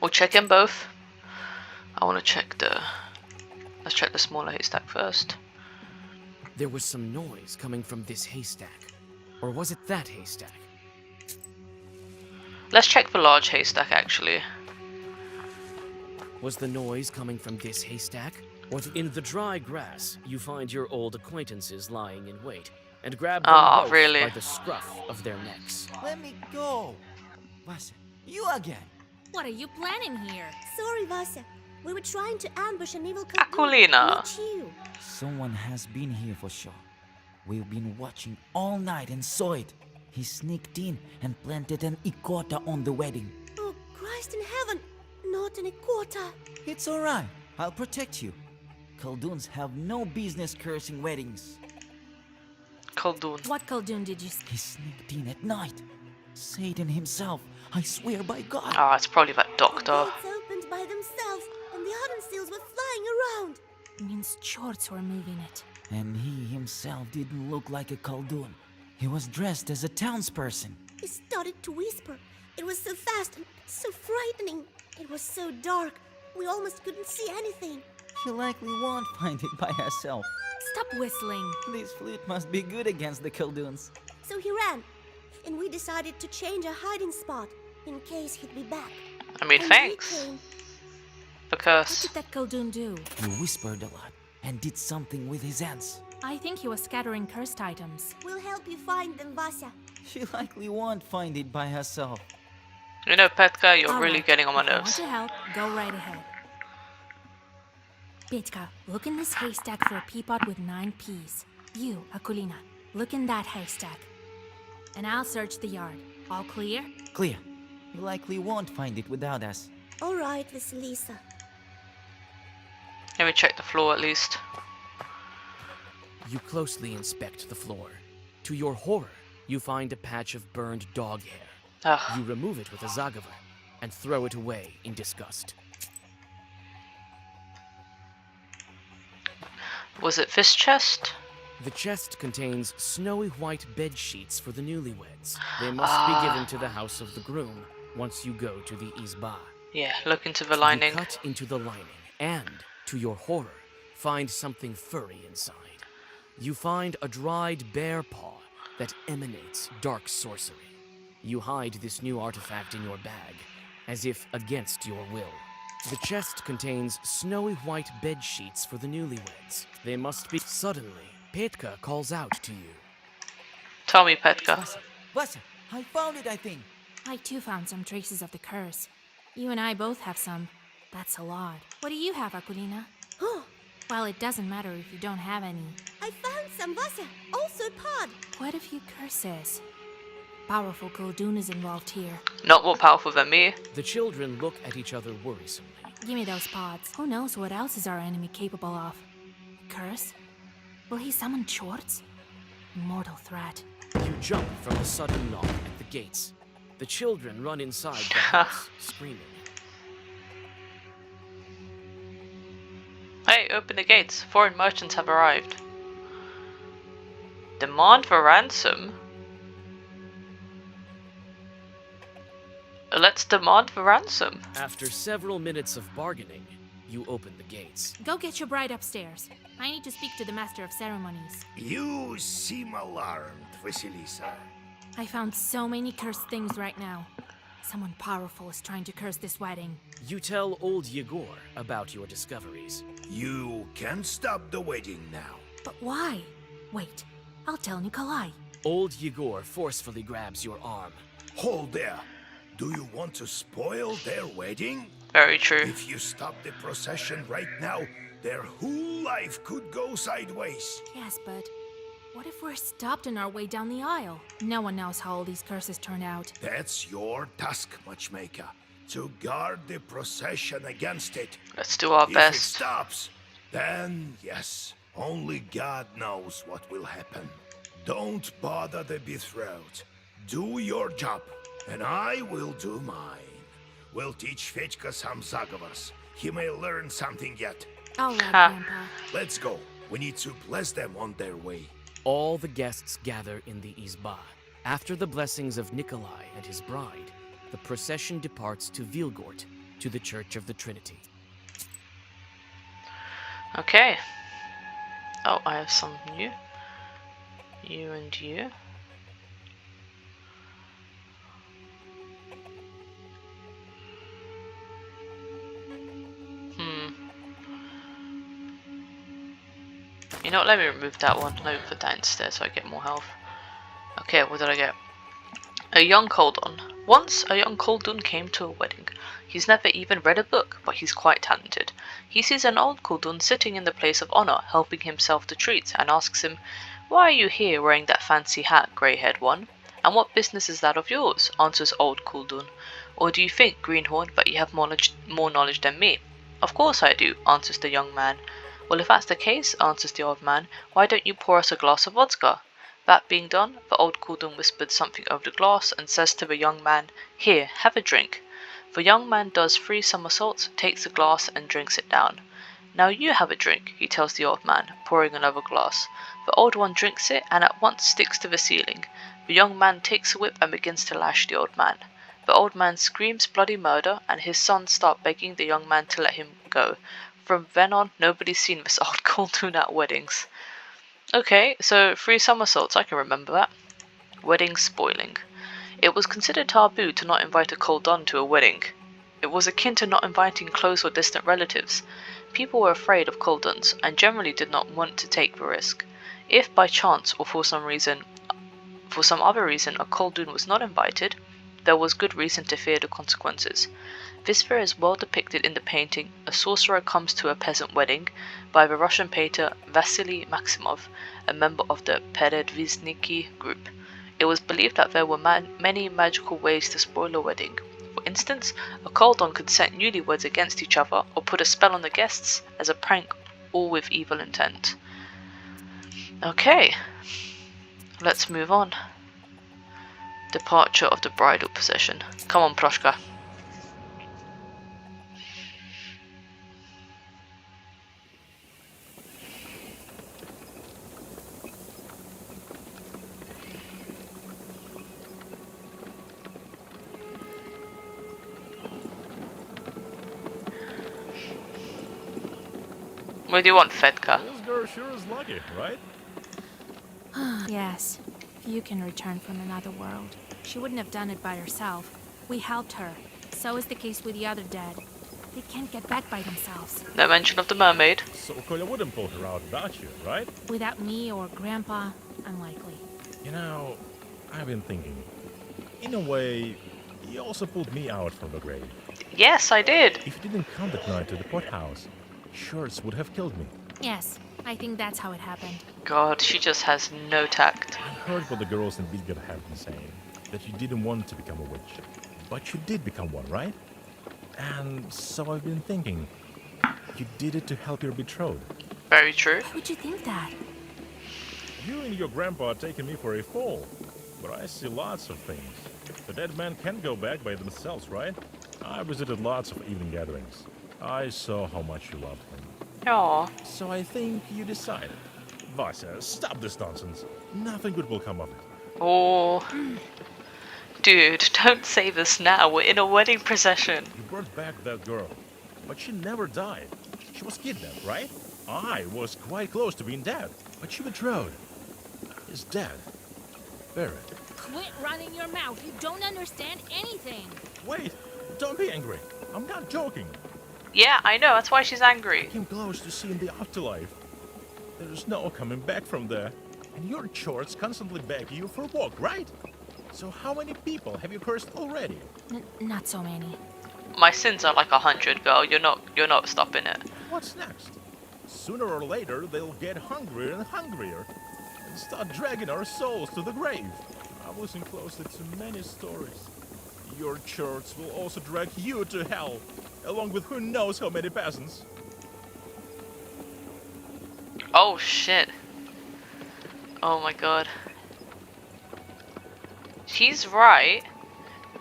We'll check in both. I want to check the... Let's check the smaller haystack first. There was some noise coming from this haystack. Or was it that haystack? Let's check the large haystack, actually. Was the noise coming from this haystack? Or in the dry grass, you find your old acquaintances lying in wait and grab them both really? by the scruff of their necks. Let me go. Vasa, you again. What are you planning here? Sorry, Vasa. We were trying to ambush an evil Akulina. Not you. Someone has been here for sure. We've been watching all night and saw it. He sneaked in and planted an ikota on the wedding. Oh, Christ in heaven! Not an ikota. It's alright. I'll protect you. Kalduns have no business cursing weddings. Khaldun. What Khaldun did you He sneaked in at night. Satan himself. I swear by God. Ah, it's probably that doctor. Gates opened by themselves, and the iron seals were flying around. Means Chorts were moving it. And he himself didn't look like a Khaldun. He was dressed as a townsperson. He started to whisper. It was so fast and so frightening. It was so dark, we almost couldn't see anything. She likely won't find it by herself. Stop whistling. This flute must be good against the Khaldun's. So he ran, and we decided to change our hiding spot in case he'd be back. I mean, And thanks. he came. Because What did that Khaldun do? He whispered a lot and did something with his hands. I think he was scattering cursed items. We'll help you find them, Vasya. She likely won't find it by herself. you know, Petka, you're All really right, getting on my if you want nerves. to help, go right ahead. Petka, look in this haystack for a peapod with 9 peas. You, Akulina, look in that haystack. And I'll search the yard. All clear? Clear. You likely won't find it without us. All right, Vasilisa. Let me check the floor at least. You closely inspect the floor. To your horror, you find a patch of burned dog hair. Ugh. You remove it with a zagavar and throw it away in disgust. Was it this chest? The chest contains snowy white bed sheets for the newlyweds. They must be given to the house of the groom once you go to the izba. Yeah, look into the lining. You cut into the lining and, to your horror, find something furry inside. You find a dried bear paw that emanates dark sorcery. You hide this new artifact in your bag, as if against your will. The chest contains snowy white bed sheets for the newlyweds. They must be... Suddenly, Petka calls out to you. Tell me, Petka. Vasya, I found it, I think. I too found some traces of the curse. You and I both have some. That's a lot. What do you have, Akulina? Oh, Well, it doesn't matter if you don't have any. I found some, Vasya. Also pod. Quite a few curses. Powerful Khaldun is involved here. Not more powerful than me. The children look at each other worrisomely. Give me those pods. Who knows what else is our enemy capable of? Curse? Will he summon Chorts? Mortal threat. You jump from the sudden knock at the gates. The children run inside the house, screaming. Hey, open the gates. Foreign merchants have arrived. Demand for ransom? Let's demand for ransom. After several minutes of bargaining, you open the gates. Go get your bride upstairs. I need to speak to the Master of Ceremonies. You seem alarmed, Vasilisa. I found so many cursed things right now. Someone powerful is trying to curse this wedding. You tell old Yegor about your discoveries. You can't stop the wedding now. But why? Wait, I'll tell Nikolay. Old Yegor forcefully grabs your arm. Hold there. Do you want to spoil their wedding? Very true. If you stop the procession right now, their whole life could go sideways. Yes, but what if we're stopped on our way down the aisle? No one knows how all these curses turn out. That's your task, Matchmaker. To guard the procession against it. Let's do our If it best. stops, then yes, only God knows what will happen. Don't bother the betrothed. Do your job, and I will do mine. We'll teach Fedьka some zagavars. He may learn something yet. All right, Grandpa. Let's go. We need to bless them on their way. All the guests gather in the izba. After the blessings of Nikolay and his bride, the procession departs to Vilgort, to the Church of the Trinity. Okay. Oh, I have some new. You and you. You know what, let me remove that one. Let me put that instead so I get more health. Okay, what did I get? A young Khaldun. Once, a young Khaldun came to a wedding. He's never even read a book, but he's quite talented. He sees an old Khaldun sitting in the place of honor, helping himself to treats, and asks him, "Why are you here wearing that fancy hat, grey-haired one? And what business is that of yours?" answers old Khaldun. "Or do you think, greenhorn, that you have more knowledge than me?" "Of course I do," answers the young man. "Well, if that's the case," answers the old man, "why don't you pour us a glass of vodka?" That being done, the old Khaldun whispered something over the glass and says to the young man, "Here, have a drink." The young man does 3 somersaults, takes the glass and drinks it down. "Now you have a drink," he tells the old man, pouring another glass. The old one drinks it and at once sticks to the ceiling. The young man takes a whip and begins to lash the old man. The old man screams bloody murder and his sons start begging the young man to let him go. from then on, nobody's seen this old coldoon at weddings. Okay, so 3 somersaults, I can remember that. Wedding spoiling. It was considered taboo to not invite a koldun to a wedding. It was akin to not inviting close or distant relatives. People were afraid of kolduns and generally did not want to take the risk. If by chance or for some other reason, a koldun was not invited, there was good reason to fear the consequences. This fear is well depicted in the painting A Sorcerer Comes to a Peasant Wedding by the Russian painter Vasily Maximov, a member of the Peredvishniki group. It was believed that there were many magical ways to spoil a wedding. For instance, a koldun could set newlyweds against each other or put a spell on the guests as a prank, all with evil intent. Okay, let's move on. Departure of the bridal procession. Come on, Proshka. What do you want, Fedka? This girl sure is lucky, right? Yes. You can return from another world. She wouldn't have done it by herself. We helped her. So is the case with the other dead. They can't get back by themselves. No mention of the mermaid. So Kolya wouldn't pull her out without you, right? Without me or Grandpa, unlikely. You know, I've been thinking. In a way, you also pulled me out from the grave. Yes, I did. If you didn't come that night to the pothouse, Shorts would have killed me. Yes, I think that's how it happened. God, she just has no tact. I heard what the girls in Vilgard have been saying. That you didn't want to become a witch. But you did become one, right? And so I've been thinking, you did it to help your betrothed. Very true. Why would you think that? You and your grandpa are taking me for a fool. But I see lots of things. The dead men can't go back by themselves, right? I visited lots of evening gatherings. I saw how much you loved him. Aww. So I think you decided. Vasya, stop this nonsense. Nothing good will come of it. Oh. Dude, don't say this now. We're in a wedding procession. You brought back that girl. But she never died. She was kidnapped, right? I was quite close to being dead. But she betrothed. Is dead. Buried. Quit running your mouth. You don't understand anything. Wait, don't be angry. I'm not joking. Yeah, I know. That's why she's angry. I came close to seeing the afterlife. There's no coming back from there. And your chords constantly beg you for a walk, right? So how many people have you cursed already? Not so many. My sins are like 100, girl. You're not stopping it. What's next? Sooner or later, they'll get hungrier and hungrier and start dragging our souls to the grave. I've listened closely to many stories. Your church will also drag you to hell, along with who knows how many peasants. Oh shit. Oh my god. He's right.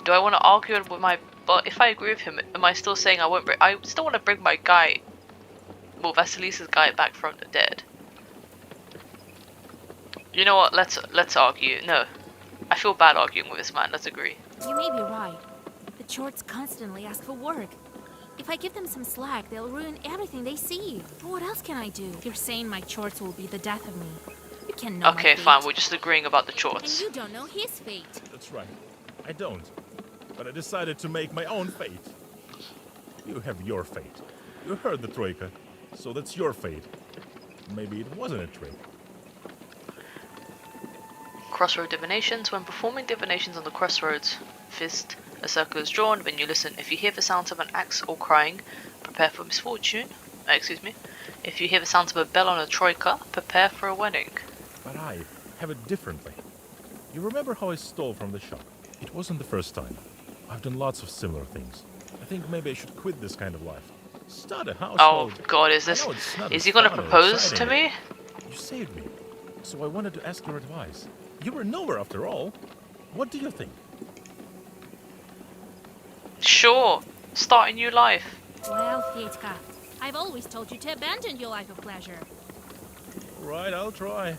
Do I want to argue with my... But if I agree with him, am I still saying I won't bring... I still want to bring my guy... Well, Vasilis's guy back from the dead. You know what? Let's argue. No. I feel bad arguing with this man. Let's agree. You may be right. The Chorts constantly ask for work. If I give them some slack, they'll ruin everything they see. But what else can I do? You're saying my Chorts will be the death of me. You can know Okay, my fate. fine. We're just agreeing about the And chorts. you don't know his fate. That's right. I don't. But I decided to make my own fate. You have your fate. You heard the Troika. So that's your fate. Maybe it wasn't a trick. Crossroad divinations. When performing divinations on the crossroads, fist, a circle is drawn. When you listen, if you hear the sounds of an axe or crying, prepare for misfortune. Excuse me. If you hear the sounds of a bell on a troika, prepare for a wedding. But I have it differently. You remember how I stole from the shop? It wasn't the first time. I've done lots of similar things. I think maybe I should quit this kind of life. Start a household. Oh god, is this... Is he gonna propose to me? You saved me. So I wanted to ask your advice. You were nowhere after all. What do you think? Sure. Start a new life. Well, Fietka, I've always told you to abandon your life of pleasure. Right, I'll try.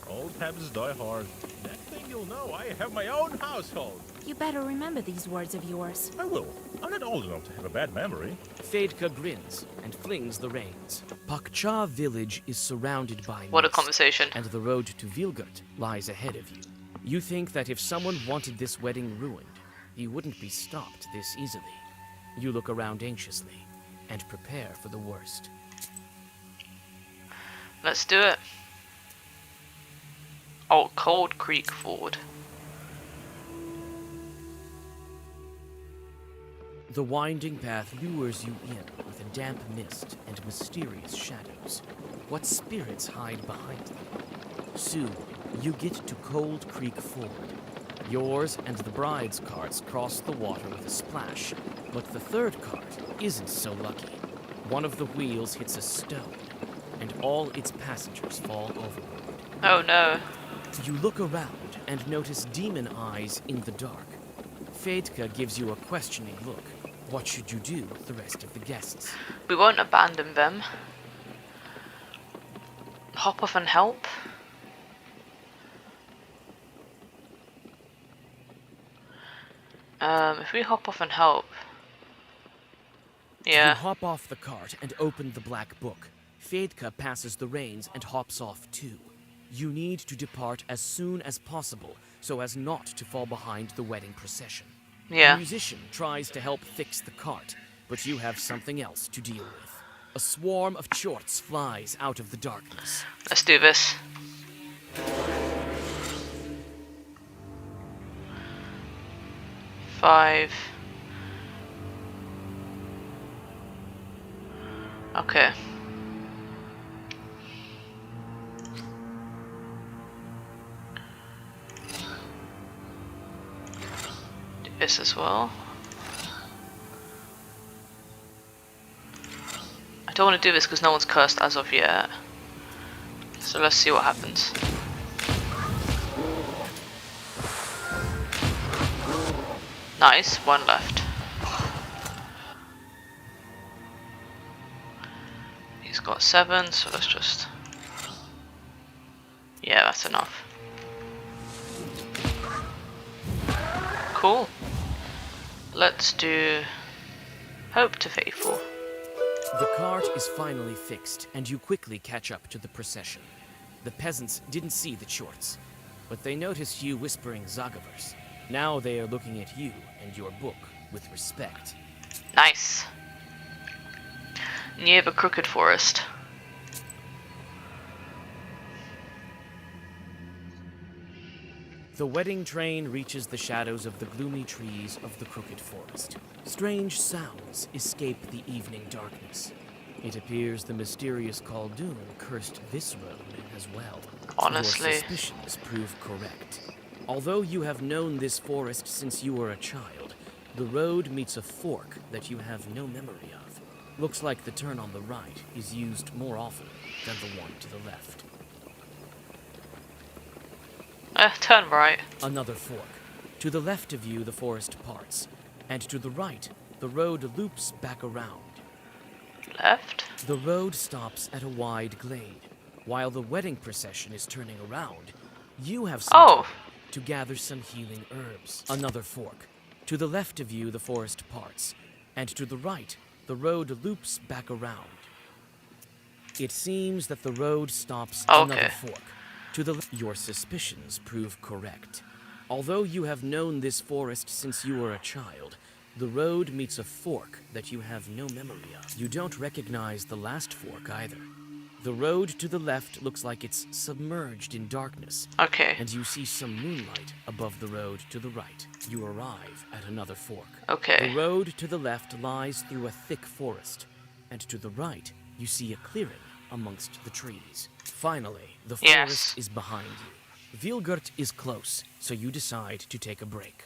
Old habits die hard. That thing you'll know I have my own household. You better remember these words of yours. I will. I'm not old enough to have a bad memory. Fedka grins and flings the reins. Pakcha village is surrounded by What a mist, conversation. and the road to Vilgurt lies ahead of you. You think that if someone wanted this wedding ruined, he wouldn't be stopped this easily. You look around anxiously and prepare for the worst. Let's do it. Oh, Cold Creek Ford. The winding path lures you in with a damp mist and mysterious shadows. What spirits hide behind them? Soon, you get to Cold Creek Ford. Yours and the bride's carts cross the water with a splash, but the third cart isn't so lucky. One of the wheels hits a stone, and all its passengers fall overboard. Oh no. You look around and notice demon eyes in the dark. Fedka gives you a questioning look. What should you do with the rest of the guests? We won't abandon them. Hop off and help. If we hop off and help. Yeah. You hop off the cart and open the black book. Fedka passes the reins and hops off too. You need to depart as soon as possible so as not to fall behind the wedding procession. Yeah. The musician tries to help fix the cart, but you have something else to deal with. A swarm of chorts flies out of the darkness. Let's do this. Five. Okay. Do this as well. I don't want to do this because no one's cursed as of yet. So let's see what happens. Nice, one left. He's got 7, so let's just... Yeah, that's enough. Cool. Let's do Hope to Faithful. The cart is finally fixed, and you quickly catch up to the procession. The peasants didn't see the chorts, but they noticed you whispering Zagavers. Now they are looking at you and your book with respect. Nice. Near the Crooked Forest. The wedding train reaches the shadows of the gloomy trees of the Crooked Forest. Strange sounds escape the evening darkness. It appears the mysterious Khaldun cursed this road as well. Honestly. Your suspicions prove correct. Although you have known this forest since you were a child, the road meets a fork that you have no memory of. Looks like the turn on the right is used more often than the one to the left. Turn right. Another fork. To the left of you, the forest parts, and to the right, the road loops back around. Left? The road stops at a wide glade. While the wedding procession is turning around, you have some time to gather some healing herbs. Another fork. To the left of you, the forest parts, and to the right, the road loops back around. It seems that the road stops at another fork. To the your suspicions prove correct. Although you have known this forest since you were a child, the road meets a fork that you have no memory of. You don't recognize the last fork either. The road to the left looks like it's submerged in darkness. Okay. And you see some moonlight above the road to the right. You arrive at another fork. Okay. The road to the left lies through a thick forest, and to the right, you see a clearing amongst the trees. Finally, the forest is behind you. Vilgurt is close, so you decide to take a break.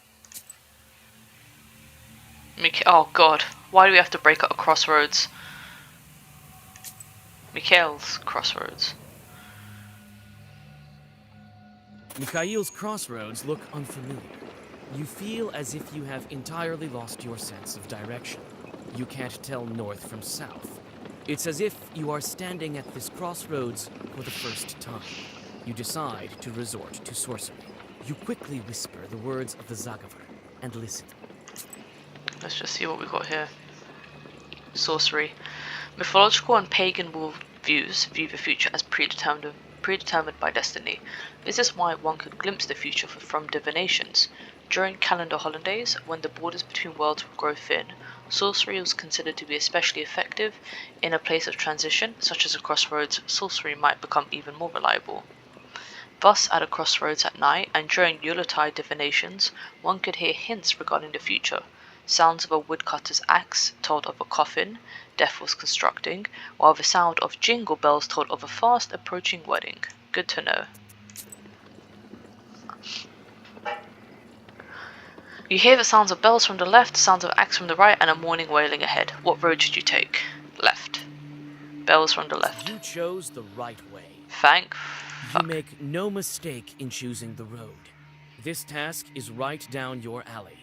Oh god, why do we have to break at a crossroads? Mikhail's crossroads. Mikhail's crossroads look unfamiliar. You feel as if you have entirely lost your sense of direction. You can't tell north from south. It's as if you are standing at this crossroads for the first time. You decide to resort to sorcery. You quickly whisper the words of the Zagaver and listen. Let's just see what we've got here. Sorcery. Mythological and pagan worldviews view the future as predetermined by destiny. This is why one could glimpse the future from divinations. During calendar holidays, when the borders between worlds would grow thin, sorcery was considered to be especially effective. In a place of transition, such as a crossroads, sorcery might become even more reliable. Thus, at a crossroads at night and during Yuletide divinations, one could hear hints regarding the future. Sounds of a woodcutter's axe told of a coffin death was constructing, while the sound of jingle bells told of a fast approaching wedding. Good to know. You hear the sounds of bells from the left, sounds of axe from the right, and a morning wailing ahead. What road should you take? Left. Bells from the left. You chose the right way. Thank You make no mistake in choosing the road. This task is right down your alley.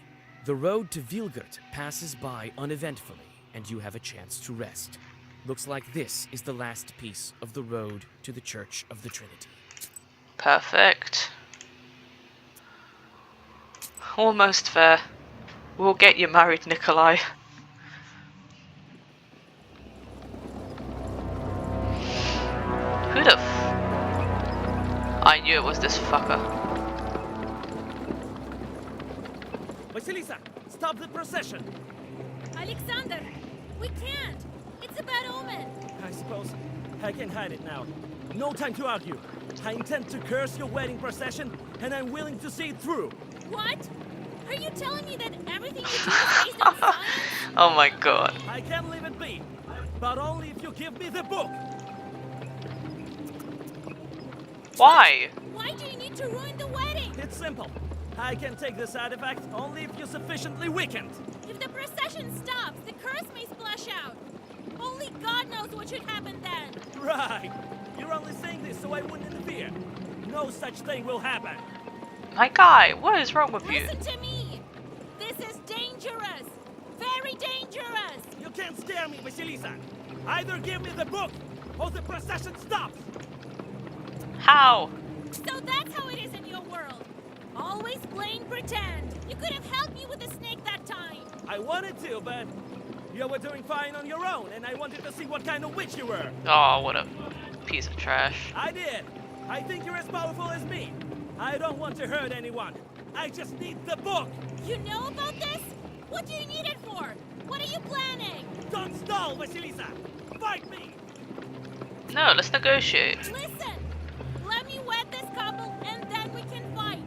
The road to Vilgert passes by uneventfully, and you have a chance to rest. Looks like this is the last piece of the road to the Church of the Trinity. Perfect. Almost there. We'll get you married, Nikolay. Who the I knew it was this fucker. Vasilisa, stop the procession! Alexander, we can't. It's a bad omen. I suppose I can hide it now. No time to argue. I intend to curse your wedding procession, and I'm willing to see it through. What? Are you telling me that everything you do is based on science? Oh my god. I can leave it be, but only if you give me the book. Why? Why do you need to ruin the wedding? It's simple. I can take this artifact only if you're sufficiently weakened. If the procession stops, the curse may splash out. Only God knows what should happen then. Right. You're only saying this so I wouldn't interfere. No such thing will happen. My guy, what is wrong with you? Listen to me. This is dangerous. Very dangerous. You can't scare me, Vasilisa. Either give me the book or the procession stops. How? So that's how it is in your world. Always playing pretend. You could have helped me with the snake that time. I wanted to, but you were doing fine on your own, and I wanted to see what kind of witch you were. Oh, what a piece of trash. I did. I think you're as powerful as me. I don't want to hurt anyone. I just need the book. You know about this? What do you need it for? What are you planning? Don't stall, Vasilisa. Fight me. No, let's negotiate. Listen. Let me wed this couple, and then we can fight.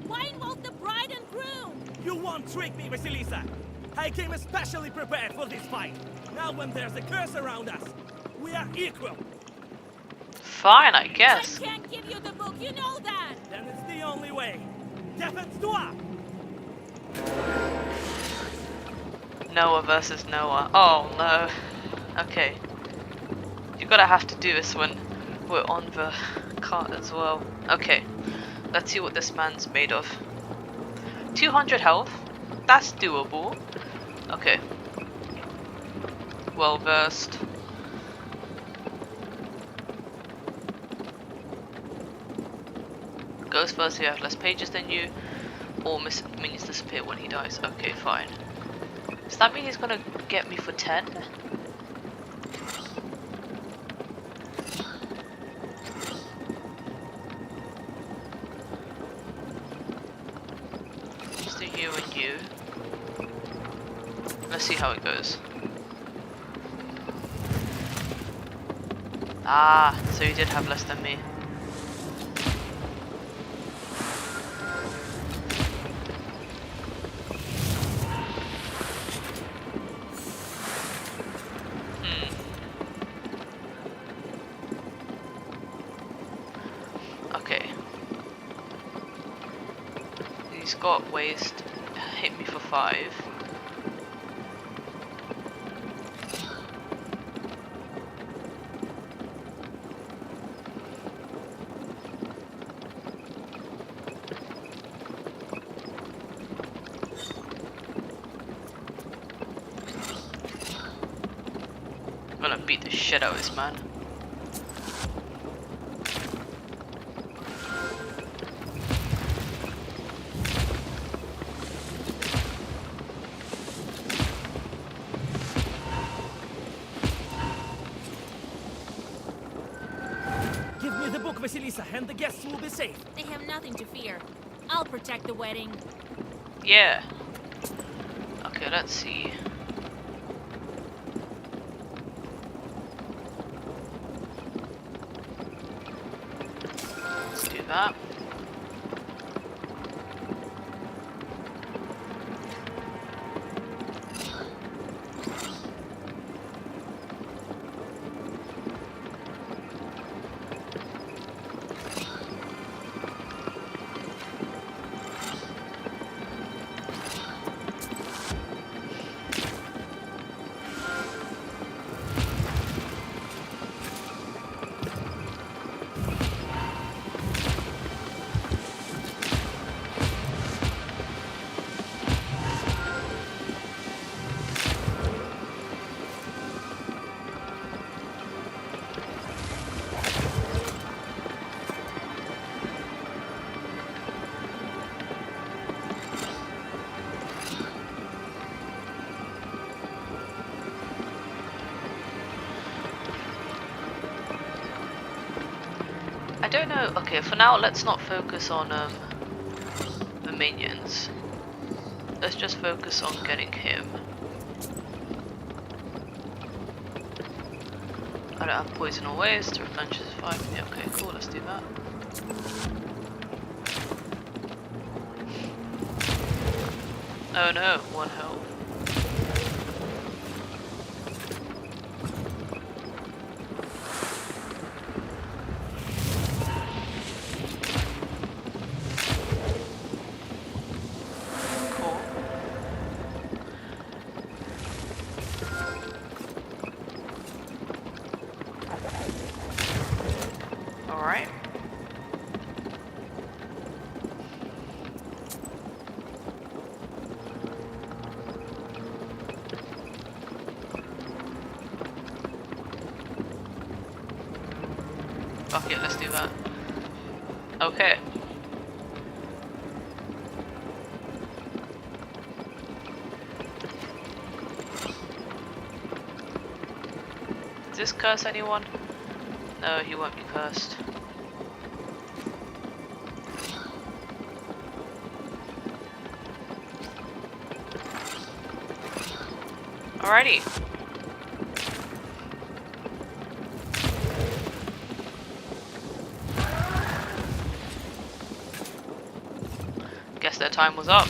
Why involve the bride and groom? You won't trick me, Vasilisa. I came especially prepared for this fight. Now when there's a curse around us, we are equal. Fine, I guess. I can't give you the book, you know that. Then it's the only way. Défense-toi! Noah versus Noah. Oh no. Okay. You're gonna have to do this when we're on the cart as well. Okay. Let's see what this man's made of. 200 health. That's doable. Okay. Well versed. Goes first if you have less pages than you. All minions disappear when he dies. Okay, fine. Does that mean he's gonna get me for 10? Just do you and you. Let's see how it goes. Ah, so you did have less than me. Okay. He's got ways to hit me for 5. I'm gonna beat the shit out of this man. Vasilisa, and the guests will be safe. They have nothing to fear. I'll protect the wedding. Yeah. Okay, let's see. Let's do that. I don't know. Okay, for now, let's not focus on the minions. Let's just focus on getting him. I don't have poison or waste to replenish his 5. Yeah, okay, cool. Let's do that. Oh no, 1 health. Alright. Fuck it, let's do that. Okay. Does this curse anyone? No, he won't be cursed. Alrighty. Guess their time was up.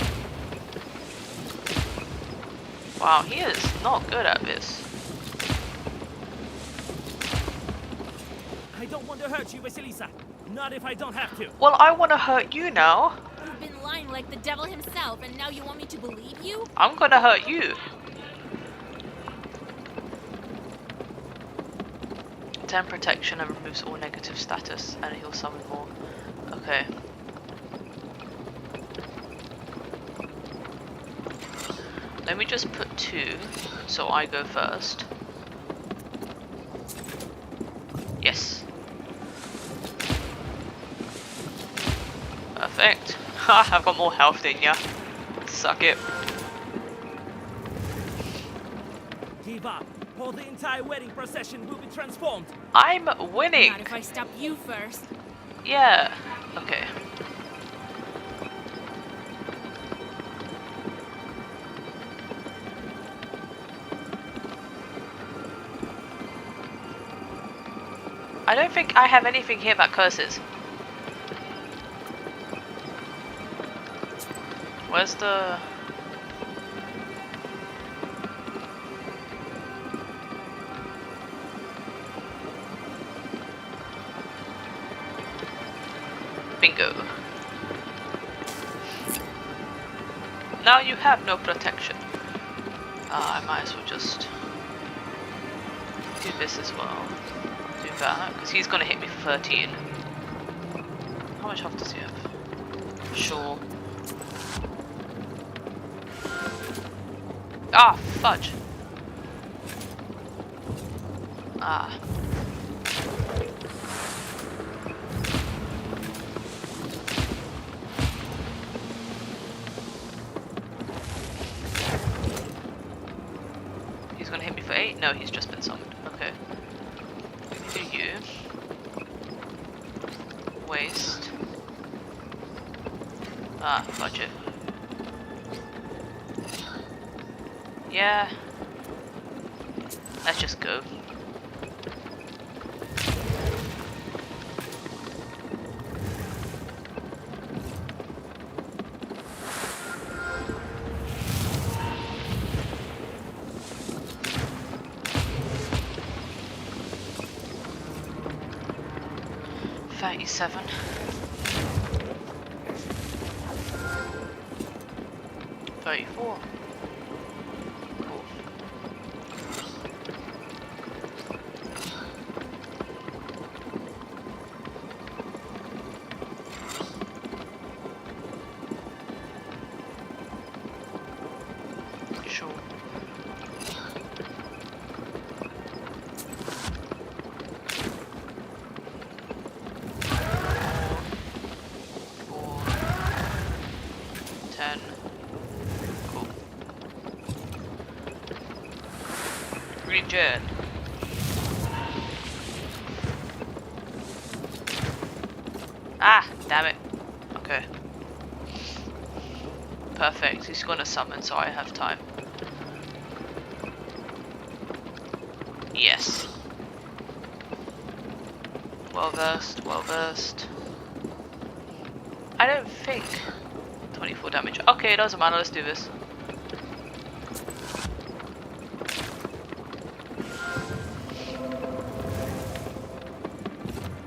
Wow, he is not good at this. I don't want to hurt you, Vasilisa. Not if I don't have to. Well, I want to hurt you now. You've been lying like the devil himself, and now you want me to believe you? I'm gonna hurt you. 10 protection and removes all negative status, and he'll summon more. Okay. Let me just put 2, so I go first. Yes. Perfect. Ha! I've got more health than ya. Suck it. Give up, or the entire wedding procession will be transformed. I'm winning. Not if I stop you first. Yeah. Okay. I don't think I have anything here that curses. Where's the... Bingo. Now you have no protection. I might as well just do this as well. Do that, because he's gonna hit me for 13. How much health does he have? Sure. Ah, fudge. Ah. He's gonna hit me for 8? No, he's just been summoned. Okay. Do you. waste. Ah, budget. Yeah. Let's just go. $37. 34. Cool. Sure. Four. 10. Cool. Regen. Ah, damn it. Okay. Perfect. He's gonna summon, so I have time. Yes. Well versed, well versed. I don't think 24 damage. Okay, it doesn't matter, let's do this.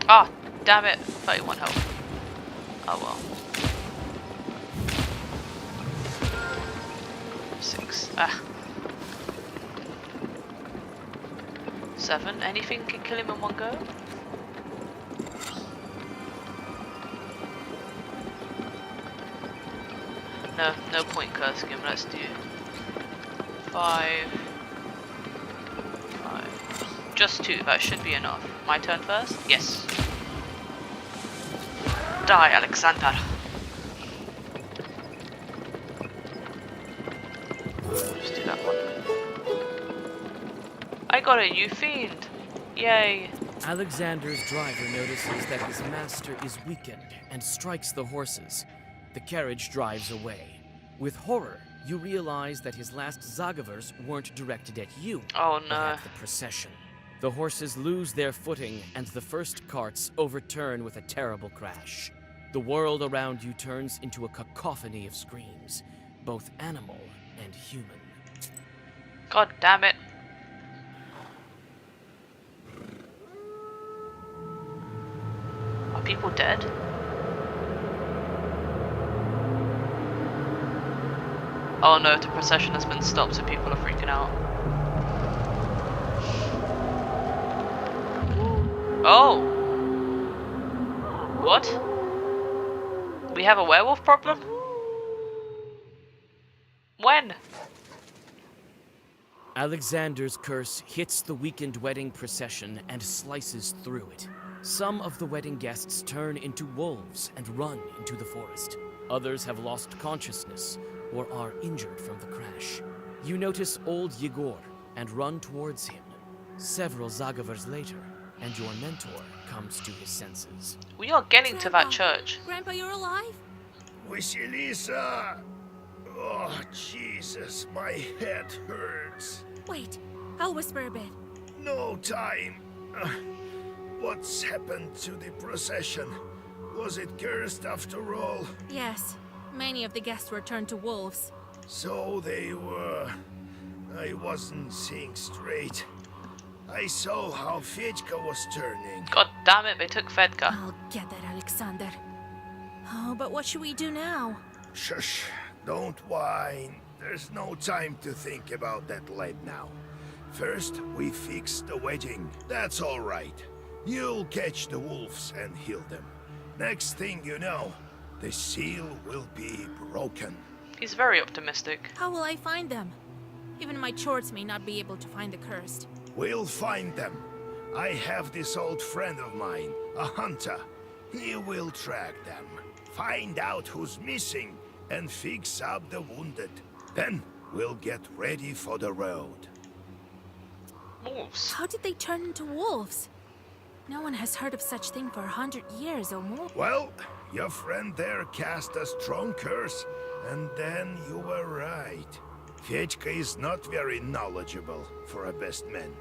Ah, damn it, 31 health. Oh well. 6. Ah. 7. Anything can kill him in one go? No, no point cursing him. Let's do 5. 5. Just 2. That should be enough. My turn first? Yes. Die, Alexander. Just do that one. I got a new fiend. Yay. Alexander's driver notices that his master is weakened and strikes the horses. The carriage drives away. With horror, you realize that his last Zagavers weren't directed at you, Oh but no. at the procession. The horses lose their footing, and the first carts overturn with a terrible crash. The world around you turns into a cacophony of screams, both animal and human. God damn it. Are people dead? Oh no, the procession has been stopped, so people are freaking out. Oh! What? We have a werewolf problem? When? Alexander's curse hits the weakened wedding procession and slices through it. Some of the wedding guests turn into wolves and run into the forest. Others have lost consciousness or are injured from the crash. You notice old Yegor and run towards him. Several Zagavers later, and your mentor comes to his senses. We are getting to that church. Grandpa, you're alive? Vasilisa! Oh, Jesus, my head hurts. Wait, I'll whisper a bit. No time. What's happened to the procession? Was it cursed after all? Yes, many of the guests were turned to wolves. So they were. I wasn't seeing straight. I saw how Fedka was turning. God damn it, they took Fedka. I'll get that, Alexander. Oh, but what should we do now? Shush, don't whine. There's no time to think about that right now. First, we fix the wedding. That's all right. You'll catch the wolves and heal them. Next thing you know, the seal will be broken. He's very optimistic. How will I find them? Even my chorts may not be able to find the cursed. We'll find them. I have this old friend of mine, a hunter. He will track them, find out who's missing, and fix up the wounded. Then we'll get ready for the road. Wolves. How did they turn into wolves? No one has heard of such thing for 100 years or more. Well, your friend there cast a strong curse, and then you were right. Fedьka is not very knowledgeable for a best man.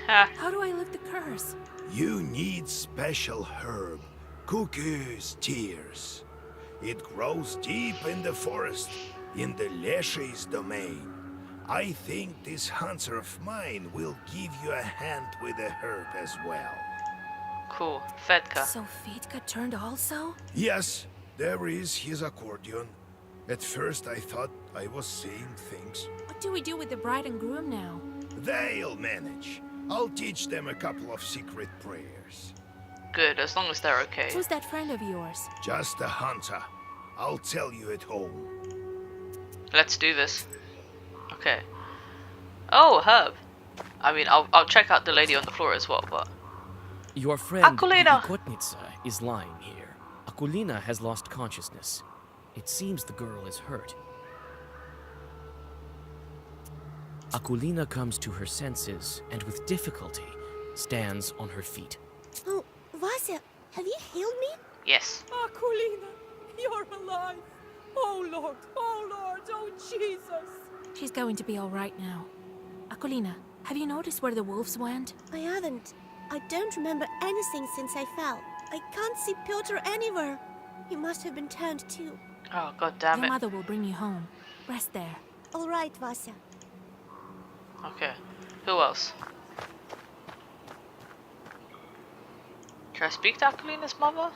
How do I lift the curse? You need special herb, Cuckoo's Tears. It grows deep in the forest, in the Leshy's domain. I think this hunter of mine will give you a hand with the herb as well. Cool. Fedka. So Fedka turned also? Yes, there is his accordion. At first I thought I was seeing things. What do we do with the bride and groom now? They'll manage. I'll teach them a couple of secret prayers. Good, as long as they're okay. Who's that friend of yours? Just a hunter. I'll tell you at home. Let's do this. Okay. Oh, herb. I mean, I'll check out the lady on the floor as well, but... Your friend, Akulina! Ikotnitsa, is lying here. Akulina has lost consciousness. It seems the girl is hurt. Akulina comes to her senses and with difficulty stands on her feet. Oh, Vasya, have you healed me? Yes. Akulina, you're alive. Oh Lord, oh Jesus. She's going to be all right now. Akulina, have you noticed where the wolves went? I haven't. I don't remember anything since I fell. I can't see Piotr anywhere. He must have been turned too. Oh, god damn Your it. mother will bring you home. Rest there. All right, Vasya. Okay. Who else? Can I speak to Akulina's mother?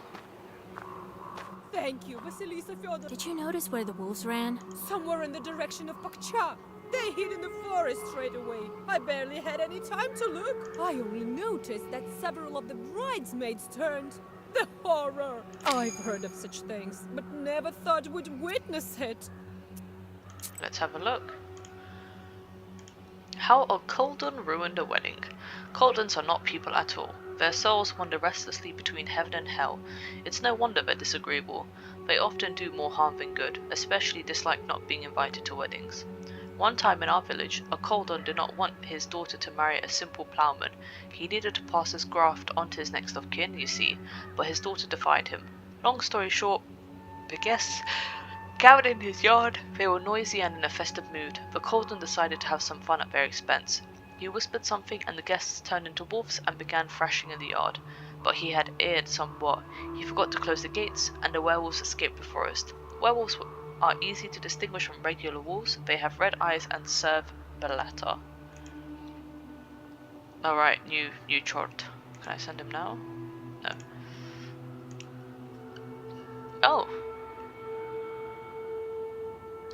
Thank you, Vasilisa Fyodor. Did you notice where the wolves ran? Somewhere in the direction of Pakcha. They hid in the forest straight away. I barely had any time to look. I only noticed that several of the bridesmaids turned. The horror! I've heard of such things, but never thought would witness it. Let's have a look. How a Colden ruined a wedding. Coldens are not people at all. Their souls wander restlessly between heaven and hell. It's no wonder they're disagreeable. They often do more harm than good, especially dislike not being invited to weddings. One time in our village, a Coldon did not want his daughter to marry a simple ploughman. He needed to pass his graft on to his next of kin, you see, but his daughter defied him. Long story short, the guests gathered in his yard. They were noisy and in a festive mood. The Coldon decided to have some fun at their expense. He whispered something and the guests turned into wolves and began thrashing in the yard. But he had erred somewhat. He forgot to close the gates and the werewolves escaped the forest. Werewolves are easy to distinguish from regular wolves. They have red eyes and serve Belata. Alright, new chort. Can I send him now? No. Oh!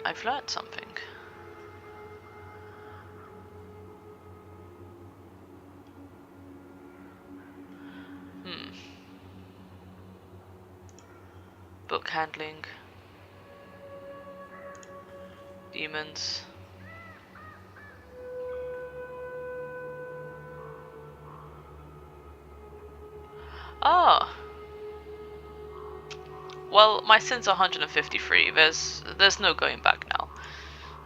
I've learned something. Book handling. Demons. Ah. Well, my sins are 153. There's no going back now.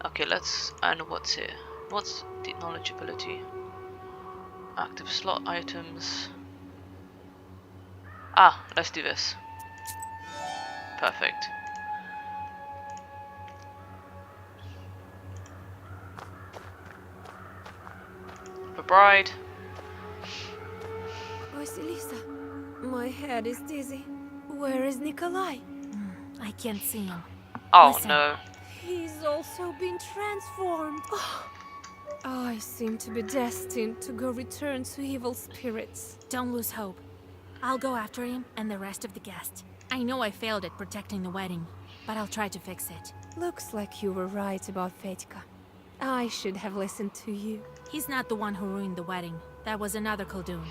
Okay, and what's here? What's the knowledge ability? Active slot items. Ah, let's do this. Perfect. The bride. Vasilisa, my head is dizzy. Where is Nikolay? I can't see him. Oh Listen. no. He's also been transformed. I seem to be destined to go return to evil spirits. Don't lose hope. I'll go after him and the rest of the guests. I know I failed at protecting the wedding, but I'll try to fix it. Looks like you were right about Fedka. I should have listened to you. He's not the one who ruined the wedding. That was another Khaldun.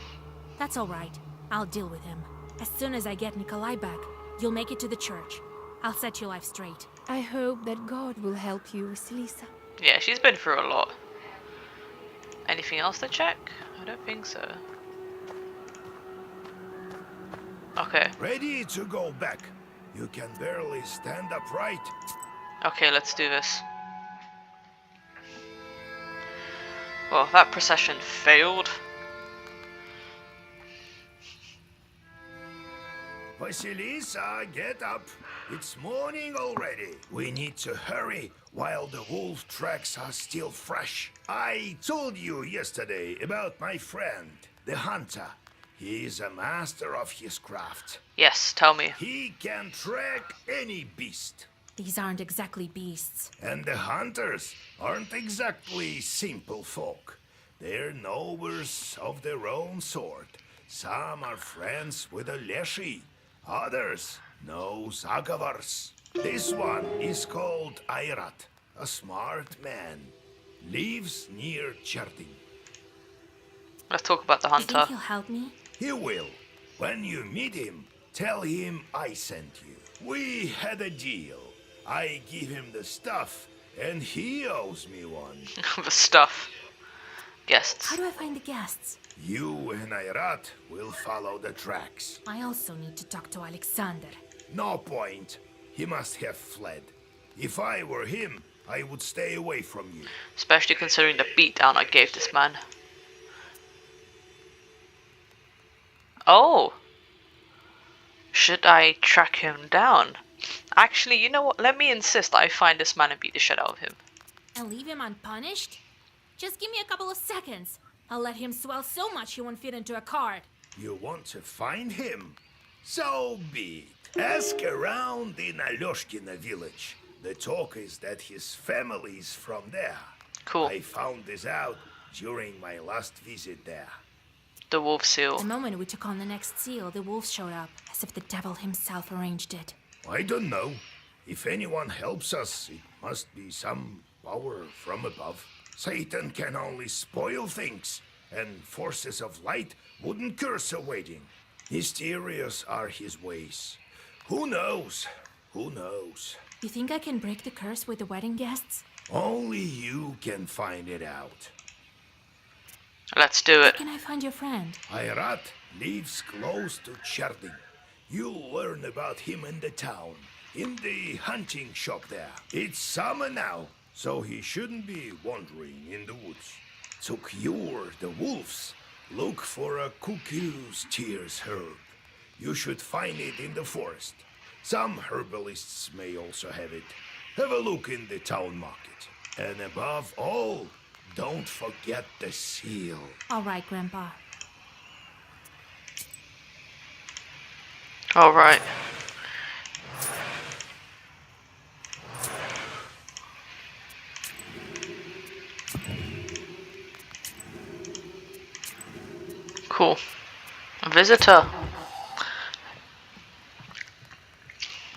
That's all right. I'll deal with him. As soon as I get Nikolay back, you'll make it to the church. I'll set your life straight. I hope that God will help you, Vasilisa. Yeah, she's been through a lot. Anything else to check? I don't think so. Okay. Ready to go back. You can barely stand upright. Okay, let's do this. Well, that procession failed. Vasilisa, get up. It's morning already. We need to hurry while the wolf tracks are still fresh. I told you yesterday about my friend, the hunter. He is a master of his craft. Yes, tell me. He can track any beast. These aren't exactly beasts. And the hunters aren't exactly simple folk. They're knowers of their own sort. Some are friends with a Leshy. Others know Zagavars. This one is called Airat, a smart man. Lives near Cherdin. Let's talk about the You hunter. think he'll help me? He will. When you meet him, tell him I sent you. We had a deal. I give him the stuff, and he owes me one. The stuff. Guests. How do I find the guests? You and Airat will follow the tracks. I also need to talk to Alexander. No point. He must have fled. If I were him, I would stay away from you. Especially considering the beatdown I gave this man. Oh! Should I track him down? Actually, you know what? Let me insist I find this man and beat the shit out of him. And leave him unpunished? Just give me a couple of seconds. I'll let him swell so much he won't fit into a cart. You want to find him? So be it. Ask around in Alyoshkina village. The talk is that his family is from there. Cool. I found this out during my last visit there. The wolf seal. The moment we took on the next seal, the wolves showed up, as if the devil himself arranged it. I don't know. If anyone helps us, it must be some power from above. Satan can only spoil things, and forces of light wouldn't curse a wedding. Mysterious are his ways. Who knows? Who knows? You think I can break the curse with the wedding guests? Only you can find it out. Let's do Where it. can I find your friend? Airat lives close to Cherdin. You'll learn about him in the town, in the hunting shop there. It's summer now, so he shouldn't be wandering in the woods. To cure the wolves, look for a cuckoo's tears herb. You should find it in the forest. Some herbalists may also have it. Have a look in the town market. And above all, don't forget the seal. All right, Grandpa. All right. Cool. A visitor.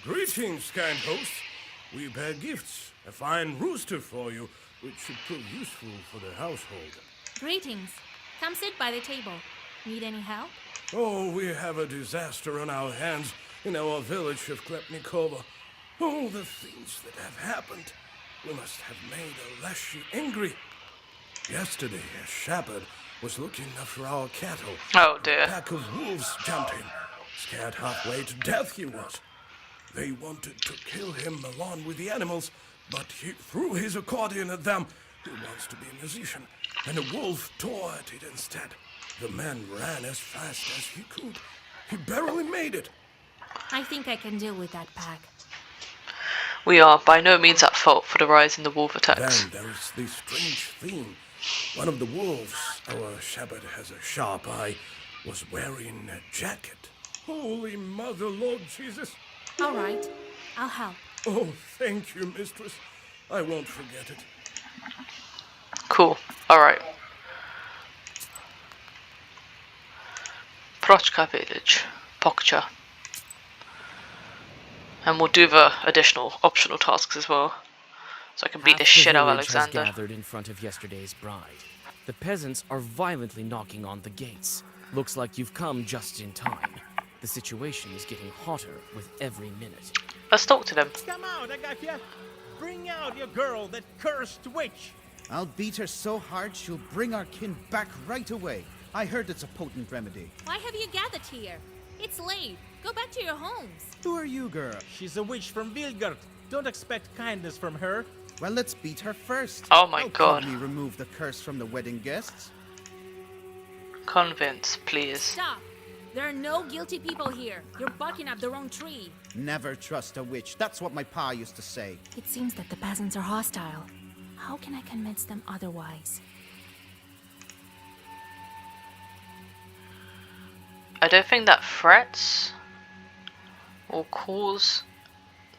Greetings, kind host. We bear gifts. A fine rooster for you, which should prove useful for the household. Greetings. Come sit by the table. Need any help? Oh, we have a disaster on our hands in our village of Klepnikova. Oh, the things that have happened. We must have made Leshy angry. Yesterday, a shepherd was looking after our cattle. Oh dear. A pack of wolves jumped in. Scared halfway to death he was. They wanted to kill him along with the animals, but he threw his accordion at them. He wants to be a musician, and a wolf tore at it instead. The man ran as fast as he could. He barely made it. I think I can deal with that pack. We are by no means at fault for the rise in the wolf attacks. Then there is this strange thing. One of the wolves, our shepherd has a sharp eye, was wearing a jacket. Holy Mother, Lord Jesus. All right. I'll help. Oh, thank you, mistress. I won't forget it. Cool. Alright. Prochka village. Pokcha. And we'll do the additional optional tasks as well. So I can beat the Half shit out of village has Alexander. gathered in front of yesterday's bride. The peasants are violently knocking on the gates. Looks like you've come just in time. The situation is getting hotter with every minute. Let's talk to them. Come out, Agafia. Bring out your girl, that cursed witch. I'll beat her so hard she'll bring our kin back right away. I heard it's a potent remedy. Why have you gathered here? It's late. Go back to your homes. Who are you, girl? She's a witch from Vilgard. Don't expect kindness from her. Well, let's beat her first. Oh my How god. Can we remove the curse from the wedding guests? Convince, please. Stop. There are no guilty people here. You're barking up the wrong tree. Never trust a witch. That's what my pa used to say. It seems that the peasants are hostile. How can I convince them otherwise? I don't think that threats or calls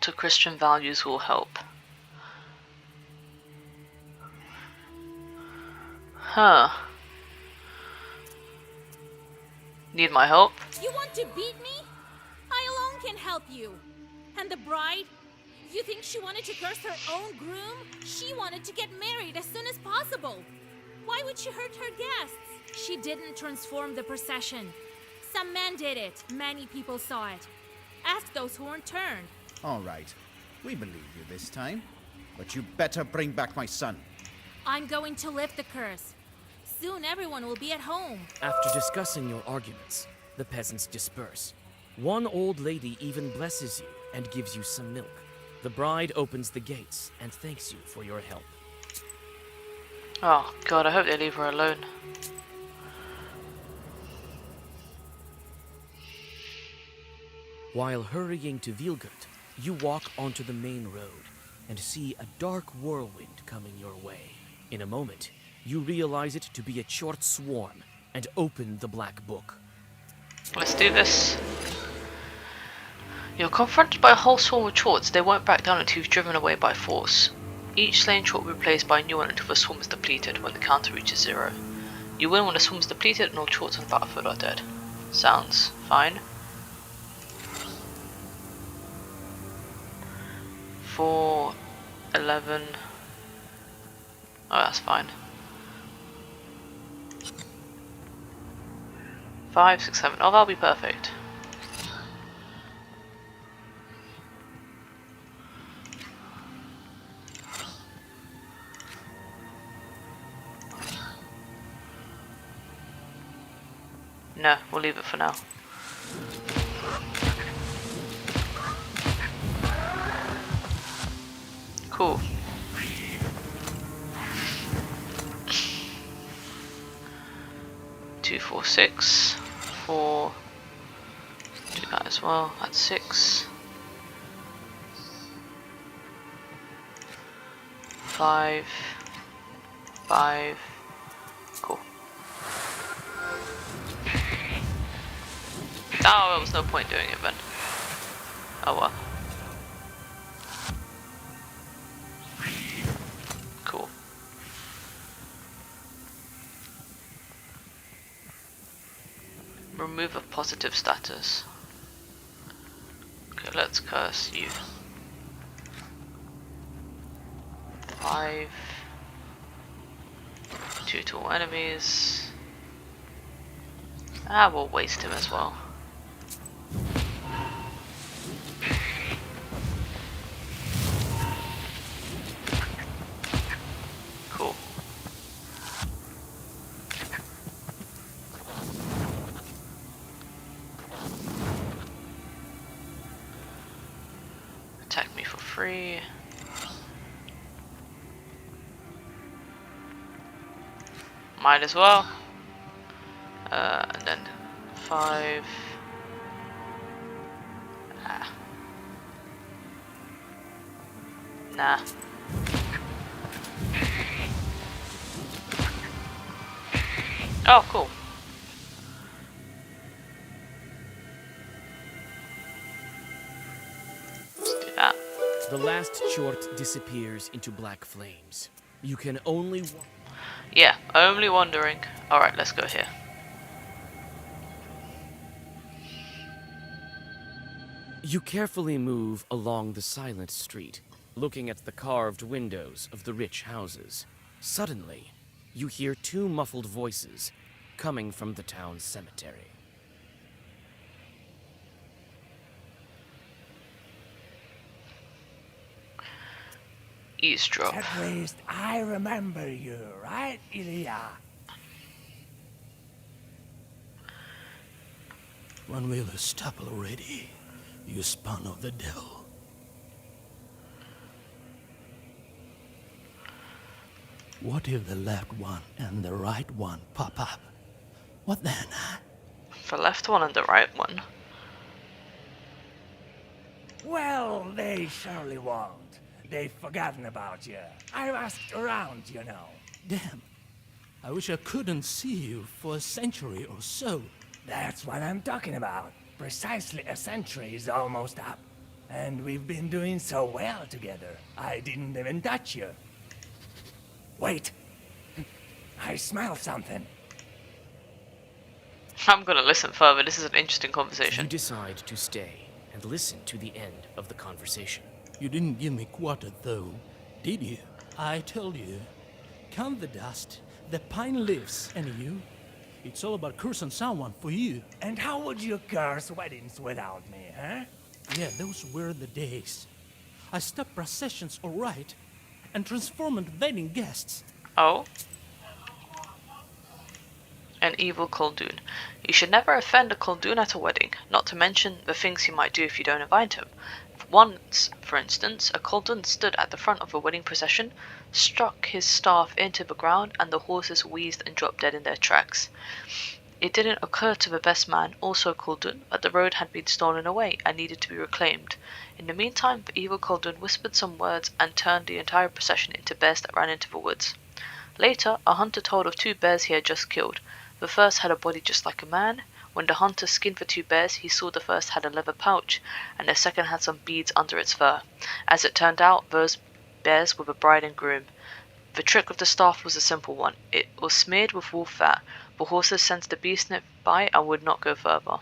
to Christian values will help. Huh. Need my help? You want to beat me? I alone can help you. And the bride? You think she wanted to curse her own groom? She wanted to get married as soon as possible. Why would she hurt her guests? She didn't transform the procession. Some man did it. Many people saw it. Ask those who weren't turned. All right. We believe you this time. But you better bring back my son. I'm going to lift the curse. Soon everyone will be at home. After discussing your arguments, the peasants disperse. One old lady even blesses you and gives you some milk. The bride opens the gates and thanks you for your help. Oh god, I hope they leave her alone. While hurrying to Vilgert, you walk onto the main road and see a dark whirlwind coming your way. In a moment, you realize it to be a short swarm and open the black book. Let's do this. You're confronted by a whole swarm of chorts. They won't back down until you've driven away by force. Each slain chort will be replaced by a new one until the swarm is depleted when the counter reaches 0. You win when the swarm is depleted and all chorts on the battlefield are dead. Sounds fine. 4, 11. Oh, that's fine. 5, 6, 7. Oh, that'll be perfect. No, we'll leave it for now. Cool. Two, 4, 6, 4. Do that as well. That's 6. 5. 5. Cool. Oh, there was no point doing it then. Oh well. Cool. Remove a positive status. Okay, let's curse you. 5. 2 to all enemies. Ah, we'll waste him as well. Cool. Attack me for free. Might as well. And then 5. Ah. Nah. Oh, cool. Let's do that. The last chort disappears into black flames. You can only... Yeah, only wondering. Alright, let's go here. You carefully move along the silent street, looking at the carved windows of the rich houses. Suddenly, you hear 2 muffled voices coming from the town cemetery. Eavesdrop. At least I remember you, right, Ilya? When will the stop already, you spawn of the devil? What if the left one and the right one pop up? What then, huh? The left one and the right one. Well, they surely won't. They've forgotten about you. I've asked around, you know. Damn. I wish I couldn't see you for a century or so. That's what I'm talking about. Precisely a century is almost up. And we've been doing so well together. I didn't even touch you. Wait. I smell something. I'm gonna listen further. This is an interesting You conversation. decide to stay and listen to the end of the conversation. You didn't give me quarter, though, did you? I told you. Count the dust, the pine leaves, and you. It's all about cursing someone for you. And how would you curse weddings without me, huh? Yeah, those were the days. I stopped processions all right, and transformed wedding guests. Oh? An evil Khaldun. You should never offend a Khaldun at a wedding, not to mention the things he might do if you don't invite him. Once, for instance, a Khaldun stood at the front of a wedding procession, struck his staff into the ground, and the horses wheezed and dropped dead in their tracks. It didn't occur to the best man, also Khaldun, that the road had been stolen away and needed to be reclaimed. In the meantime, the evil Khaldun whispered some words and turned the entire procession into bears that ran into the woods. Later, a hunter told of 2 bears he had just killed. The first had a body just like a man. When the hunter skinned the 2 bears, he saw the first had a leather pouch, and the second had some beads under its fur. As it turned out, those bears were the bride and groom. The trick of the staff was a simple one. It was smeared with wolf fat. The horses sensed the beast nearby and would not go further.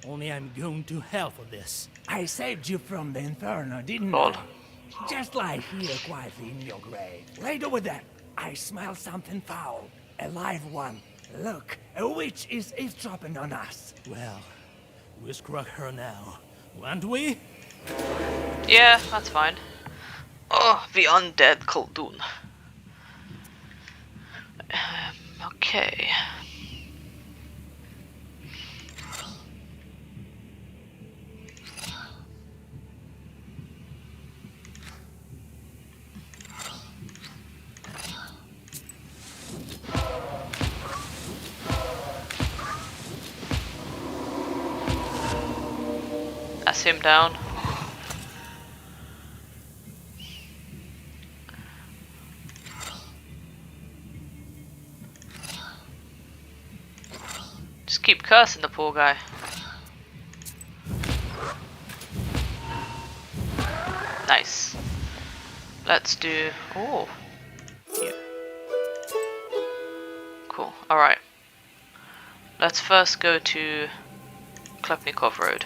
Only I'm going to hell for this. I saved you from the inferno, didn't Lol. I? Just lie here quietly in your grave. Right over there. I smell something foul. A live one. Look, a witch is eavesdropping on us. Well, we'll scrug her now, won't we? Yeah, that's fine. Oh, the undead Khaldun. Okay. That's him down. Just keep cursing the poor guy. Nice. Let's do... Oh. Yeah. Cool. Alright. Let's first go to Klepnikov Road.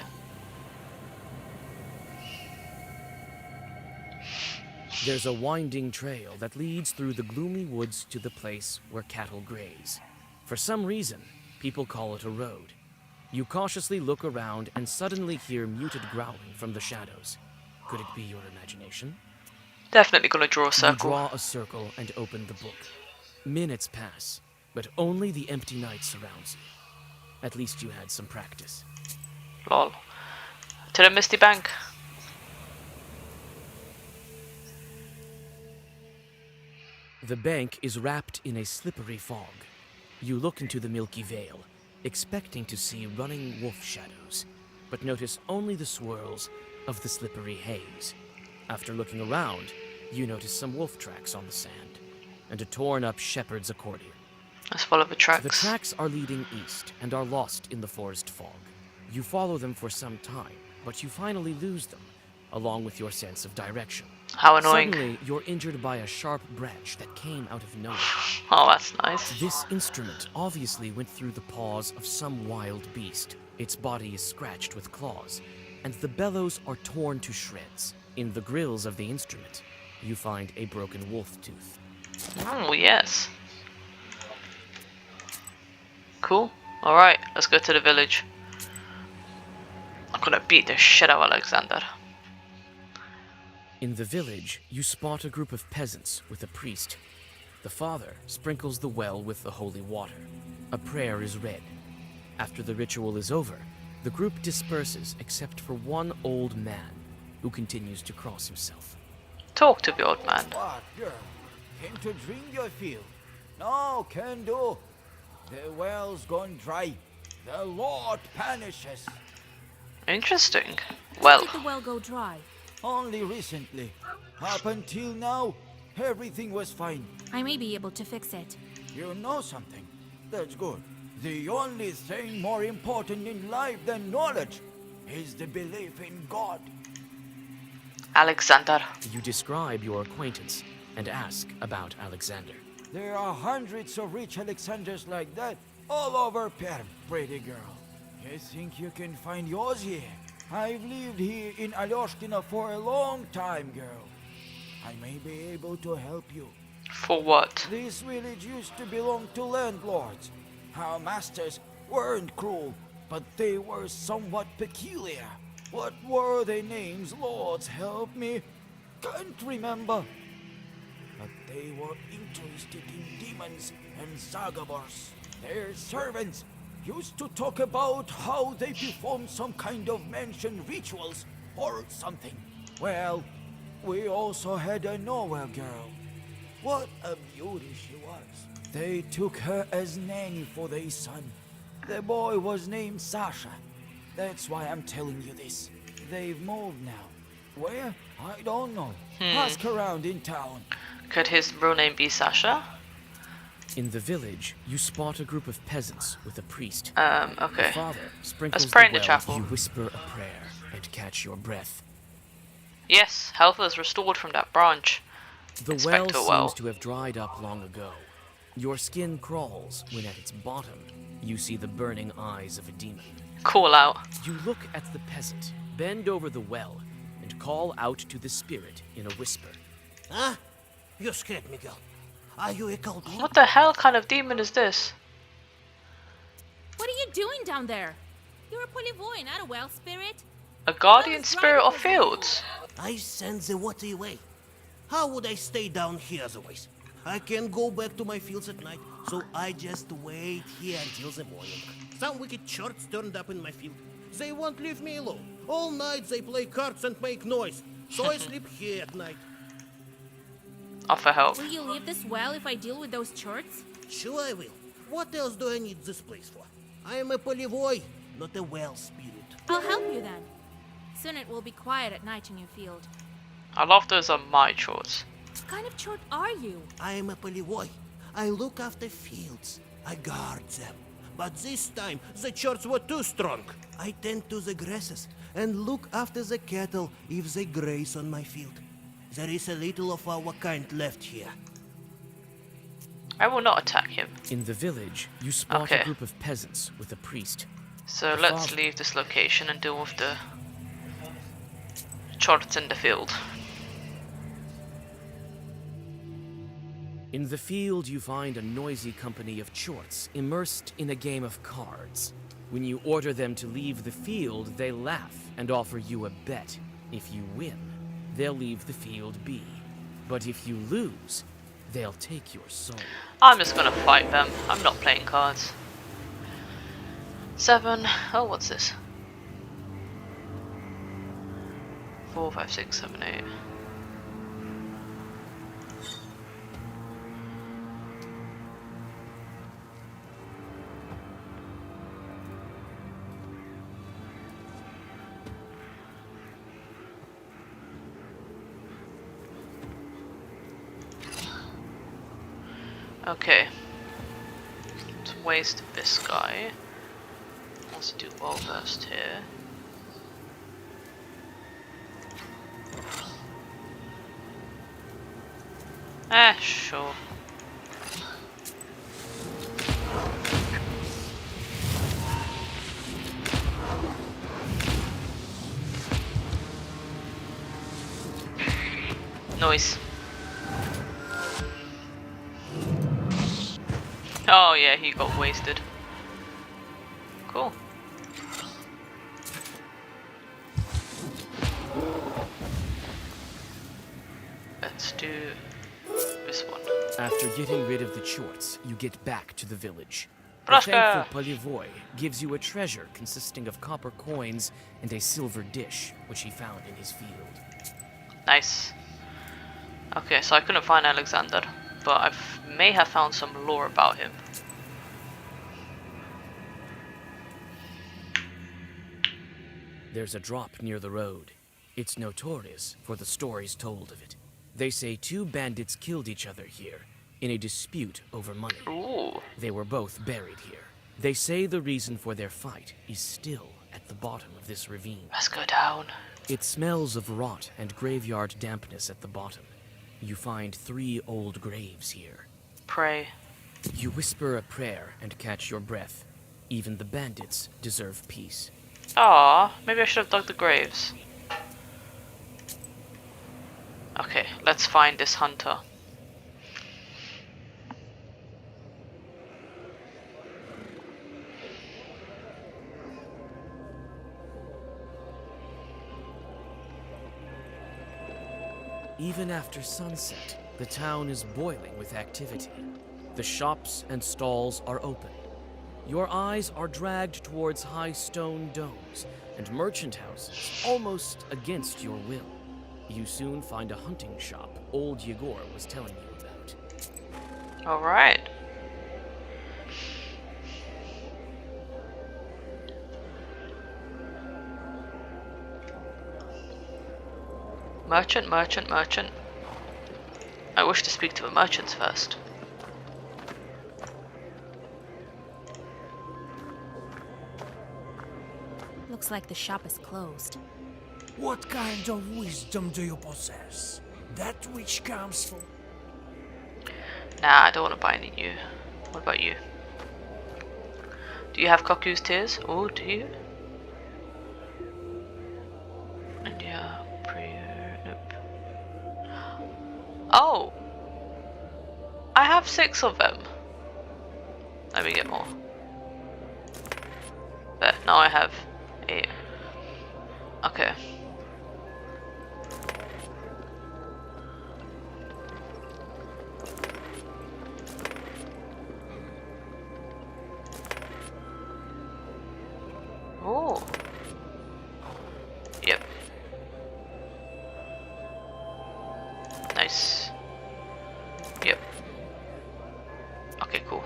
There's a winding trail that leads through the gloomy woods to the place where cattle graze. For some reason, people call it a road. You cautiously look around and suddenly hear muted growling from the shadows. Could it be your imagination? Definitely gonna draw a circle. You draw a circle and open the book. Minutes pass, but only the empty night surrounds you. At least you had some practice. Lol. To the Misty Bank. The bank is wrapped in a slippery fog. You look into the milky veil, expecting to see running wolf shadows, but notice only the swirls of the slippery haze. After looking around, you notice some wolf tracks on the sand, and a torn-up shepherd's accordion. Let's follow the tracks. The tracks are leading east and are lost in the forest fog. You follow them for some time, but you finally lose them, along with your sense of direction. How annoying. Suddenly, you're injured by a sharp branch that came out of nowhere. Oh, that's nice. This instrument obviously went through the paws of some wild beast. Its body is scratched with claws, and the bellows are torn to shreds. In the grills of the instrument, you find a broken wolf tooth. Oh, yes. Cool. Alright, let's go to the village. I'm gonna beat the shit out of Alexander. In the village, you spot a group of peasants with a priest. The father sprinkles the well with the holy water. A prayer is read. After the ritual is over, the group disperses except for one old man who continues to cross himself. Talk to the old man. What, girl? Came to drink, you feel? No, can do. The well's gone dry. the Lord punishes. Interesting. When Well, did the well go dry? Only recently. Up until now, everything was fine. I may be able to fix it. You know something? That's good. The only thing more important in life than knowledge is the belief in God. Alexander. You describe your acquaintance and ask about Alexander. There are hundreds of rich Alexanders like that all over Perm, pretty girl. You think you can find yours here? I've lived here in Alyoshkina for a long time, girl. I may be able to help you. For what? This village used to belong to landlords. Our masters weren't cruel, but they were somewhat peculiar. What were their names, lords? Help me. Can't remember. But they were interested in demons and Zagabors. Their servants used to talk about how they performed some kind of mansion rituals or something. Well, we also had a Noel girl. What a beauty she was. They took her as nanny for their son. The boy was named Sasha. That's why I'm telling you this. They've moved now. Where? I don't know. Ask around in town. Could his real name be Sasha? In the village, you spot a group of peasants with a priest. Okay. The father sprinkles Let's pray in the the well. chapel. You whisper a prayer and catch your breath. Yes, health is restored from that branch. The Inspector well well. seems to have dried up long ago. Your skin crawls when at its bottom you see the burning eyes of a demon. Call out. You look at the peasant, bend over the well, and call out to the spirit in a whisper. Huh? You scared me, girl. Are you a Colby? What the hell kind of demon is this? What are you doing down there? You're a Polyvoy, not a well spirit. A guardian spirit of fields? I send the water away. How would I stay down here otherwise? I can't go back to my fields at night, so I just wait here until the morning. Some wicked chorts turned up in my field. They won't leave me alone. All night they play cards and make noise, so I sleep here at night. Offer help. Will you leave this well if I deal with those chorts? Sure I will. What else do I need this place for? I am a Polyvoy, not a well spirit. I'll help you then. Soon it will be quiet at night in your field. I love those are my chores. What kind of chort are you? I am a Polyvoy. I look after fields. I guard them. But this time, the chorts were too strong. I tend to the grasses and look after the cattle if they graze on my field. There is a little of our kind left here. I will not attack him. In the village, you spot Okay. a group of peasants with a priest. So The let's father- leave this location and deal with the chorts in the field. In the field, you find a noisy company of chorts immersed in a game of cards. When you order them to leave the field, they laugh and offer you a bet. If you win, they'll leave the field be. But if you lose, they'll take your soul. I'm just gonna fight them. I'm not playing cards. 7. Oh, what's this? 4, 5, 6, 7, 8. Okay. Let's waste this guy. Let's do well first here. Sure. Noise. Oh yeah, he got wasted. Cool. Let's do this one. After getting rid of the chorts, you get back to the village. The Proshka! thankful Polyvoy gives you a treasure consisting of copper coins and a silver dish, which he found in his field. Nice. Okay, so I couldn't find Alexander, but I may have found some lore about him. There's a drop near the road. It's notorious for the stories told of it. They say 2 bandits killed each other here in a dispute over money. Ooh. They were both buried here. They say the reason for their fight is still at the bottom of this ravine. Let's go down. It smells of rot and graveyard dampness at the bottom. You find 3 old graves here. Pray. You whisper a prayer and catch your breath. Even the bandits deserve peace. Ah, maybe I should have dug the graves. Okay, let's find this hunter. Even after sunset, the town is boiling with activity. The shops and stalls are open. Your eyes are dragged towards high stone domes and merchant houses, almost against your will. You soon find a hunting shop old Yegor was telling you about. Alright. Merchant, merchant, merchant. I wish to speak to the merchants first. Looks like the shop is closed. What kind of wisdom do you possess? That which comes from... Nah, I don't want to buy any new. What about you? Do you have Koku's tears? Oh, do you? India, prayer, nope. Oh! I have 6 of them. Let me get more. There, now I have 8. Okay. Oh. Yep. Nice. Yep. Okay, cool.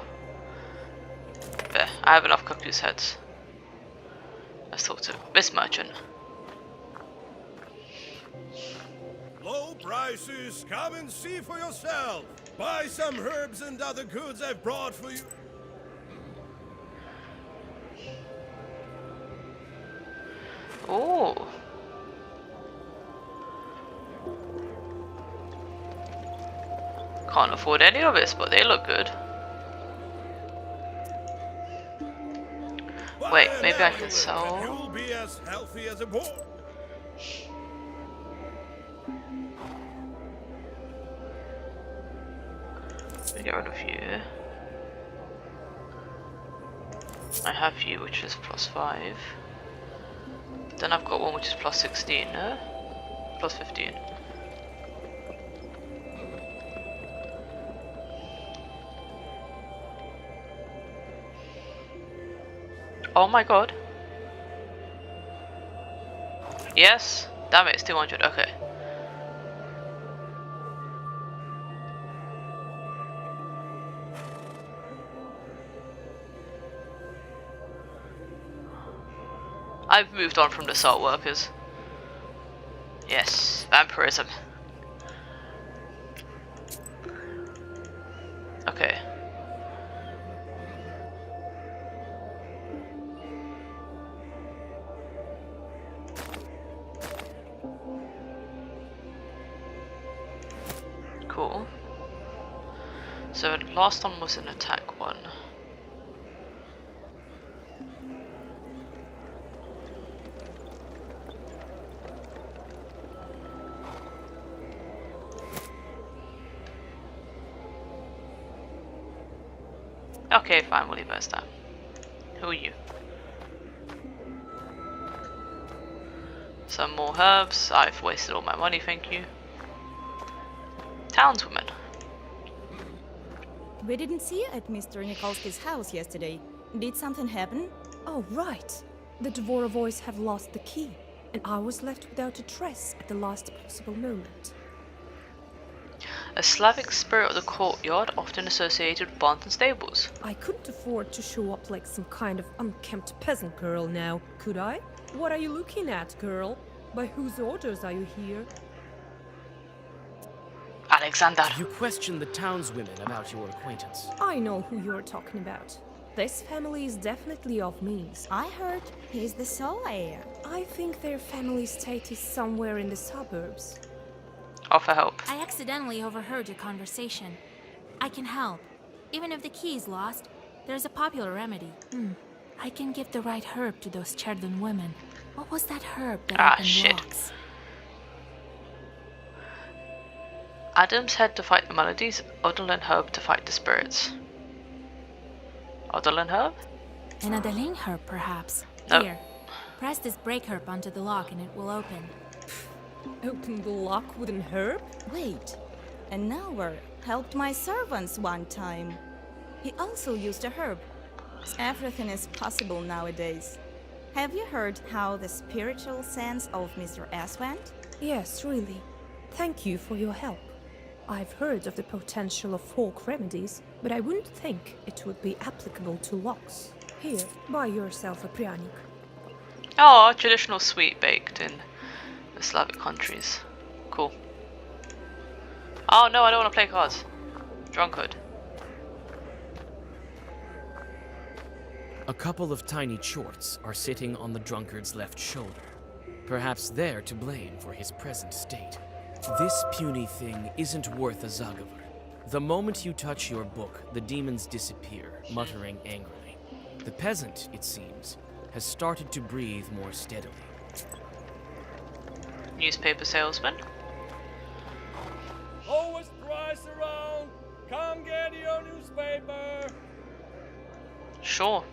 There, I have enough Koku's heads. Let's talk to this merchant. Low prices, come and see for yourself. Buy some herbs and other goods I've brought for you. Oh. Can't afford any of this, but they look good. Wait, maybe I can sell. You'll be as healthy as a boar. Let me get rid of you. I have you, which is +5. Then I've got one which is +16, no? +15. Oh my god. Yes. Damn it, it's 200. Okay. I've moved on from the salt workers. Yes, vampirism. Okay. Cool. So the last one was an attack one. Okay, fine, we'll leave it as that. Who are you? Some more herbs. I've wasted all my money, thank you. Townswoman. We didn't see you at Mr. Nikolsky's house yesterday. Did something happen? Oh, right. The Dvorovoys have lost the key, and I was left without a trace at the last possible moment. A Slavic spirit of the courtyard, often associated with barns and stables. I couldn't afford to show up like some kind of unkempt peasant girl now, could I? What are you looking at, girl? By whose orders are you here? Alexander. You question the townswomen about your acquaintance. I know who you're talking about. This family is definitely of means. I heard he's the sole heir. I think their family estate is somewhere in the suburbs. Offer help. I accidentally overheard your conversation. I can help. Even if the key is lost, there's a popular remedy. I can give the right herb to those Cherdon women. What was that herb that opened locks? Adam's head to fight the maladies, Odell and Herb to fight the spirits. Odell and Herb? An Adeline herb, perhaps. No. Here, press this break herb onto the lock and it will open. Open the lock with an herb? Wait, an hour helped my servants one time. He also used a herb. Everything is possible nowadays. Have you heard how the spiritual sense of Mr. S went? Yes, really. Thank you for your help. I've heard of the potential of folk remedies, but I wouldn't think it would be applicable to locks. Here, buy yourself a pryanik. Oh, traditional sweet baked in the Slavic countries. Cool. Oh no, I don't want to play cards. Drunkard. A couple of tiny chorts are sitting on the drunkard's left shoulder. Perhaps they're to blame for his present state. This puny thing isn't worth a Zagavar. The moment you touch your book, the demons disappear, muttering angrily. The peasant, it seems, has started to breathe more steadily. Newspaper salesman. Lowest price around. Come get your newspaper. Sure.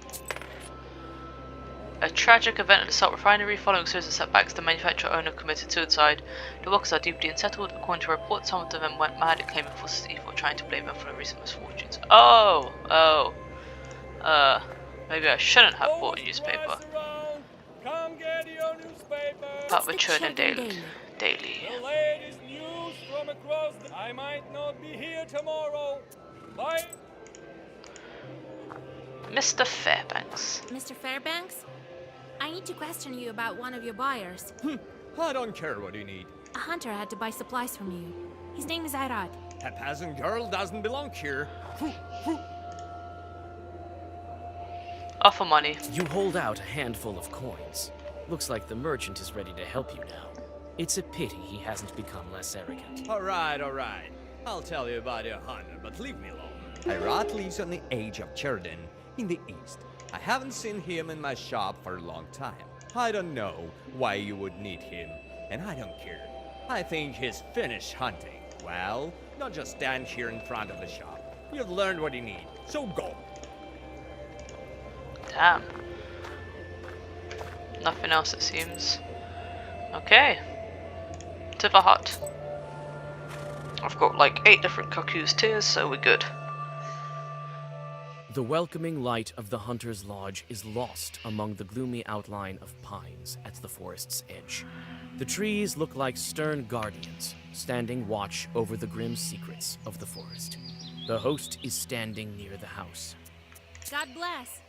A tragic event at the salt refinery. Following series of setbacks, the manufacturer owner committed suicide. The workers are deeply unsettled. According to reports, some of them went mad and claiming forces evil, trying to blame them for their recent misfortunes. Maybe I shouldn't have bought a newspaper. Come get your newspaper. But with Cherdon Daily. The latest news from across the... I might not be here tomorrow. Bye. Mr. Fairbanks. Mr. Fairbanks? I need to question you about one of your buyers. I don't care what you need. A hunter had to buy supplies from you. His name is Irad. A peasant girl doesn't belong here. Offer money. You hold out a handful of coins. Looks like the merchant is ready to help you now. It's a pity he hasn't become less arrogant. All right. I'll tell you about your hunter, but leave me alone. Irad lives on the edge of Cherdon, in the east. I haven't seen him in my shop for a long time. I don't know why you would need him, and I don't care. I think he's finished hunting. Well, don't just stand here in front of the shop. You've learned what you need, so go. Damn. Nothing else, it seems. Okay. To the hut. I've got like 8 different cuckoo's tears, so we're good. The welcoming light of the hunter's lodge is lost among the gloomy outline of pines at the forest's edge. The trees look like stern guardians, standing watch over the grim secrets of the forest. The host is standing near the house. God bless.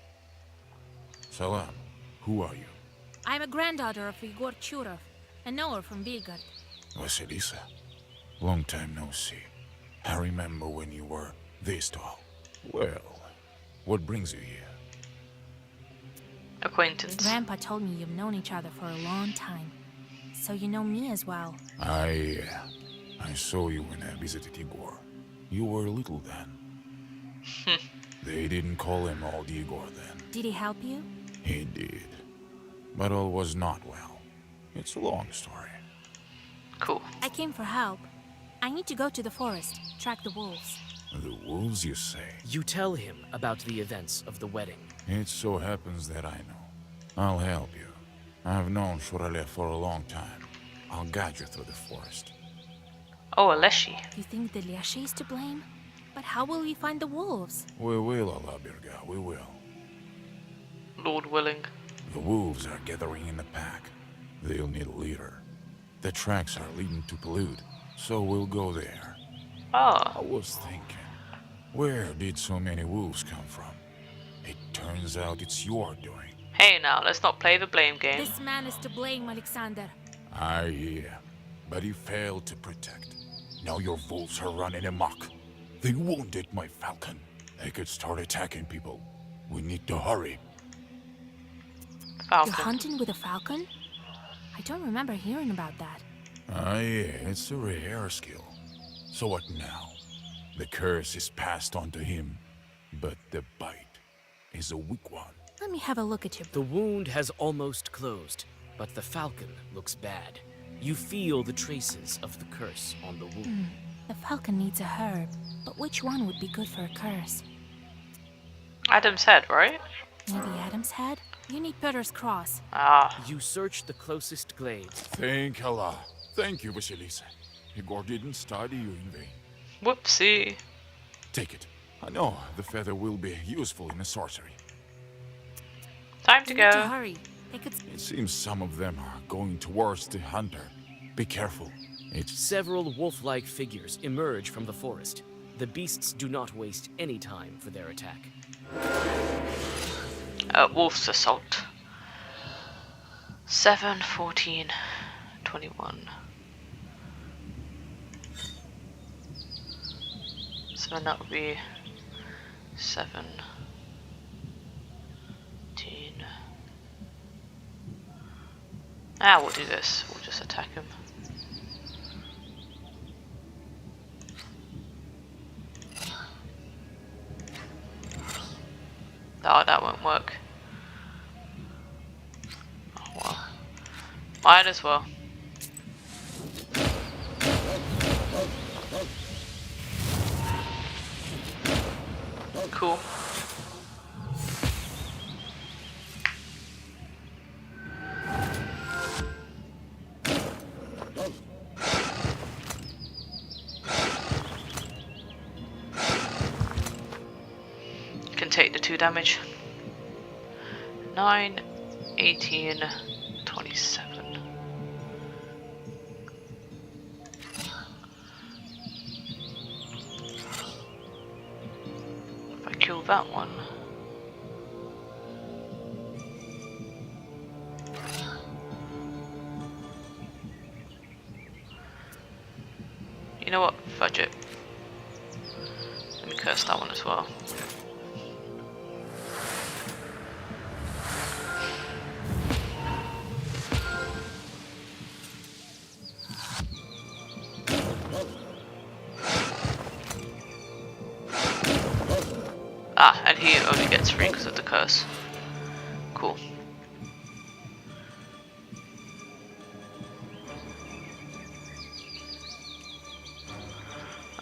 Salam. Who are you? I'm a granddaughter of Igor Churov, a knower from Belgrade. Vasilisa. Long time no see. I remember when you were this tall. Well, what brings you here? Acquaintance. Grandpa told me you've known each other for a long time. So you know me as well. I saw you when I visited Igor. You were little then. They didn't call him Old Igor then. Did he help you? He did. But all was not well. It's a long story. Cool. I came for help. I need to go to the forest, track the wolves. The wolves, you say? You tell him about the events of the wedding. It so happens that I know. I'll help you. I've known Shuralev for a long time. I'll guide you through the forest. Oh, Aleshi. You think the Liashi is to blame? But how will we find the wolves? We will, Alabirga, we will. Lord willing. The wolves are gathering in the pack. They'll need a leader. The tracks are leading to Pelud, so we'll go there. I was thinking, where did so many wolves come from? It turns out it's your doing. Hey now, let's not play the blame game. This man is to blame, Alexander. I hear, but he failed to protect. Now your wolves are running amok. They wounded my falcon. They could start attacking people. We need to hurry. You're hunting with a falcon? I don't remember hearing about that. Yeah, it's a rare skill. So what now? The curse is passed on to him, but the bite is a weak one. Let me have a look at your... The wound has almost closed, but the falcon looks bad. You feel the traces of the curse on the wound. The falcon needs a herb, but which one would be good for a curse? Adam's head, right? Maybe Adam's head? You need Peter's cross. You search the closest glade. Thank Allah. Thank you, Vasilisa. Igor didn't study you in vain. Whoopsie. Take it. I know the feather will be useful in a sorcery. Time to You go. need to hurry. They could... It seems some of them are going towards the hunter. Be careful. Several wolf-like figures emerge from the forest. The beasts do not waste any time for their attack. Wolf's assault. 7, 14, 21. So then that would be 17. We'll do this. We'll just attack him. Oh, that won't work. Oh, well. Might as well. Cool. Can take the 2 damage. 9, 18, 27. If I kill that one. You know what? Fudge it. Let me curse that one as well. And he only gets 3 because of the curse. Cool.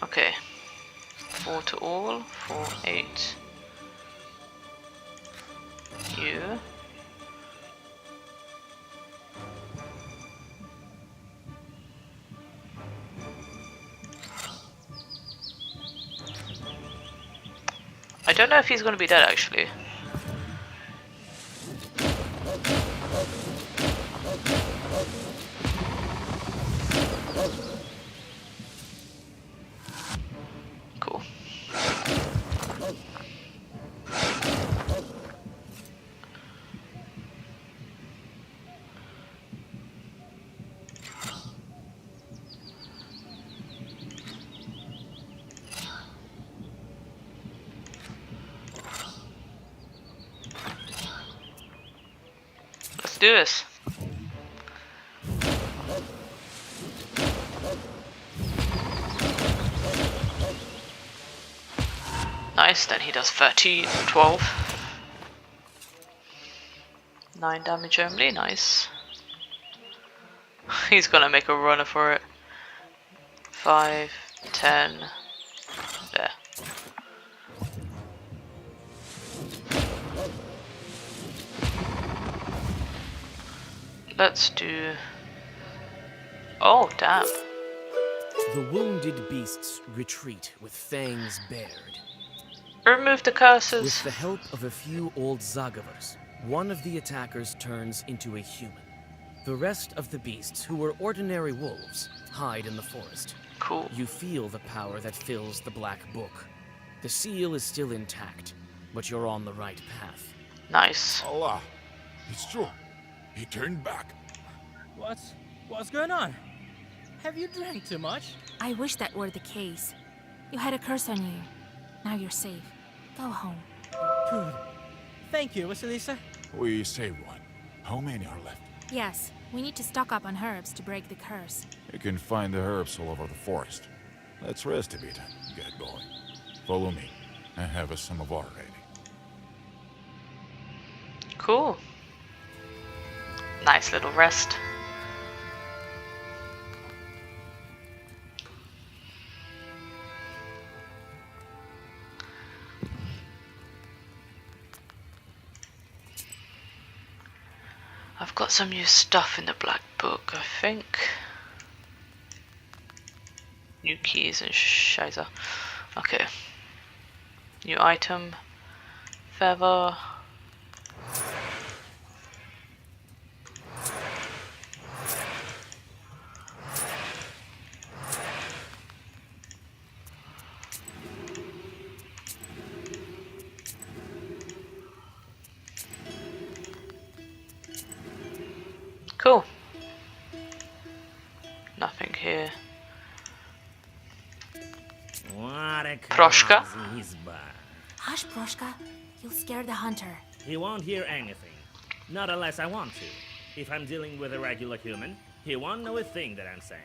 Okay. 4 to all. 4, 8. You. I don't know if he's going to be dead actually. Cool. Let's do this. Nice, then he does 13, 12. 9 damage only, nice. He's gonna make a runner for it. 5, 10. There. Let's do... Oh, damn. The wounded beasts retreat with fangs bared. Remove the curses. With the help of a few old Zagavars, one of the attackers turns into a human. The rest of the beasts, who were ordinary wolves, hide in the forest. Cool. You feel the power that fills the black book. The seal is still intact, but you're on the right path. Nice. Allah, it's true. He turned back. What's going on? Have you drank too much? I wish that were the case. You had a curse on you. Now you're safe. Go home. Good. Thank you, Vasilisa. We saved one. How many are left? Yes, we need to stock up on herbs to break the curse. You can find the herbs all over the forest. Let's rest a bit and get going. Follow me. I have a samovar ready. Cool. Nice little rest. I've got some new stuff in the black book, I think. New keys and shizer. Okay. New item. Feather. Cool. Nothing here. What a Proshka? he's bad. Hush, Proshka. You'll scare the hunter. He won't hear anything. Not unless I want to. If I'm dealing with a regular human, he won't know a thing that I'm saying.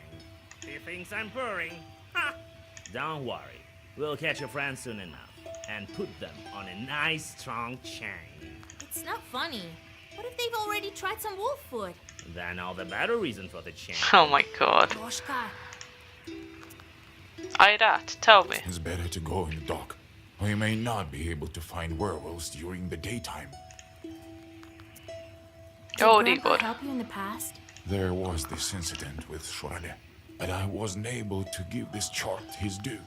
He thinks I'm purring. Ha! Don't worry. We'll catch your friends soon enough. And put them on a nice strong chain. It's not funny. What if they've already tried some wolf food? Then all the better reason for the chain. Oh my god. Proshka. Aidat, tell me. It's better to go in the dark. We may not be able to find werewolves during the daytime. Oh, Did dear Grandpa God. help you in the past? There was this incident with Shorade, but I wasn't able to give this chart his due.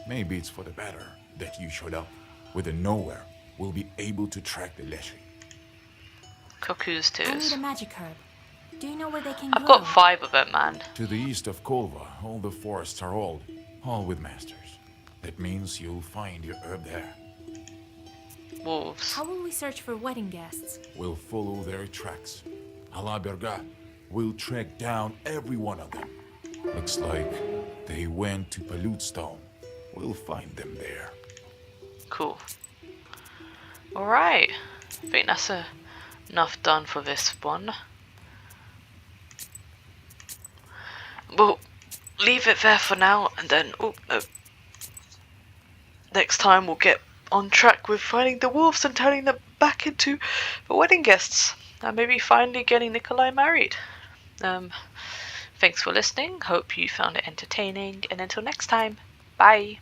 Maybe it's for the better that you showed up. With the nowhere, we'll be able to track the Leshy. Cuckoo's I need tears. a magic herb. Do you know where they can I've grow? got 5 of it, man. To the east of Kolva, all the forests are old, all with masters. That means you'll find your herb there. Wolves. How will we search for wedding guests? We'll follow their tracks. Allah Berga, we'll track down every one of them. Looks like they went to Pollute Stone. We'll find them there. Cool. Alright. I think that's enough done for this one. We'll leave it there for now, and then next time we'll get on track with finding the wolves and turning them back into the wedding guests, and maybe finally getting Nikolay married. Thanks for listening. Hope you found it entertaining, and until next time, bye.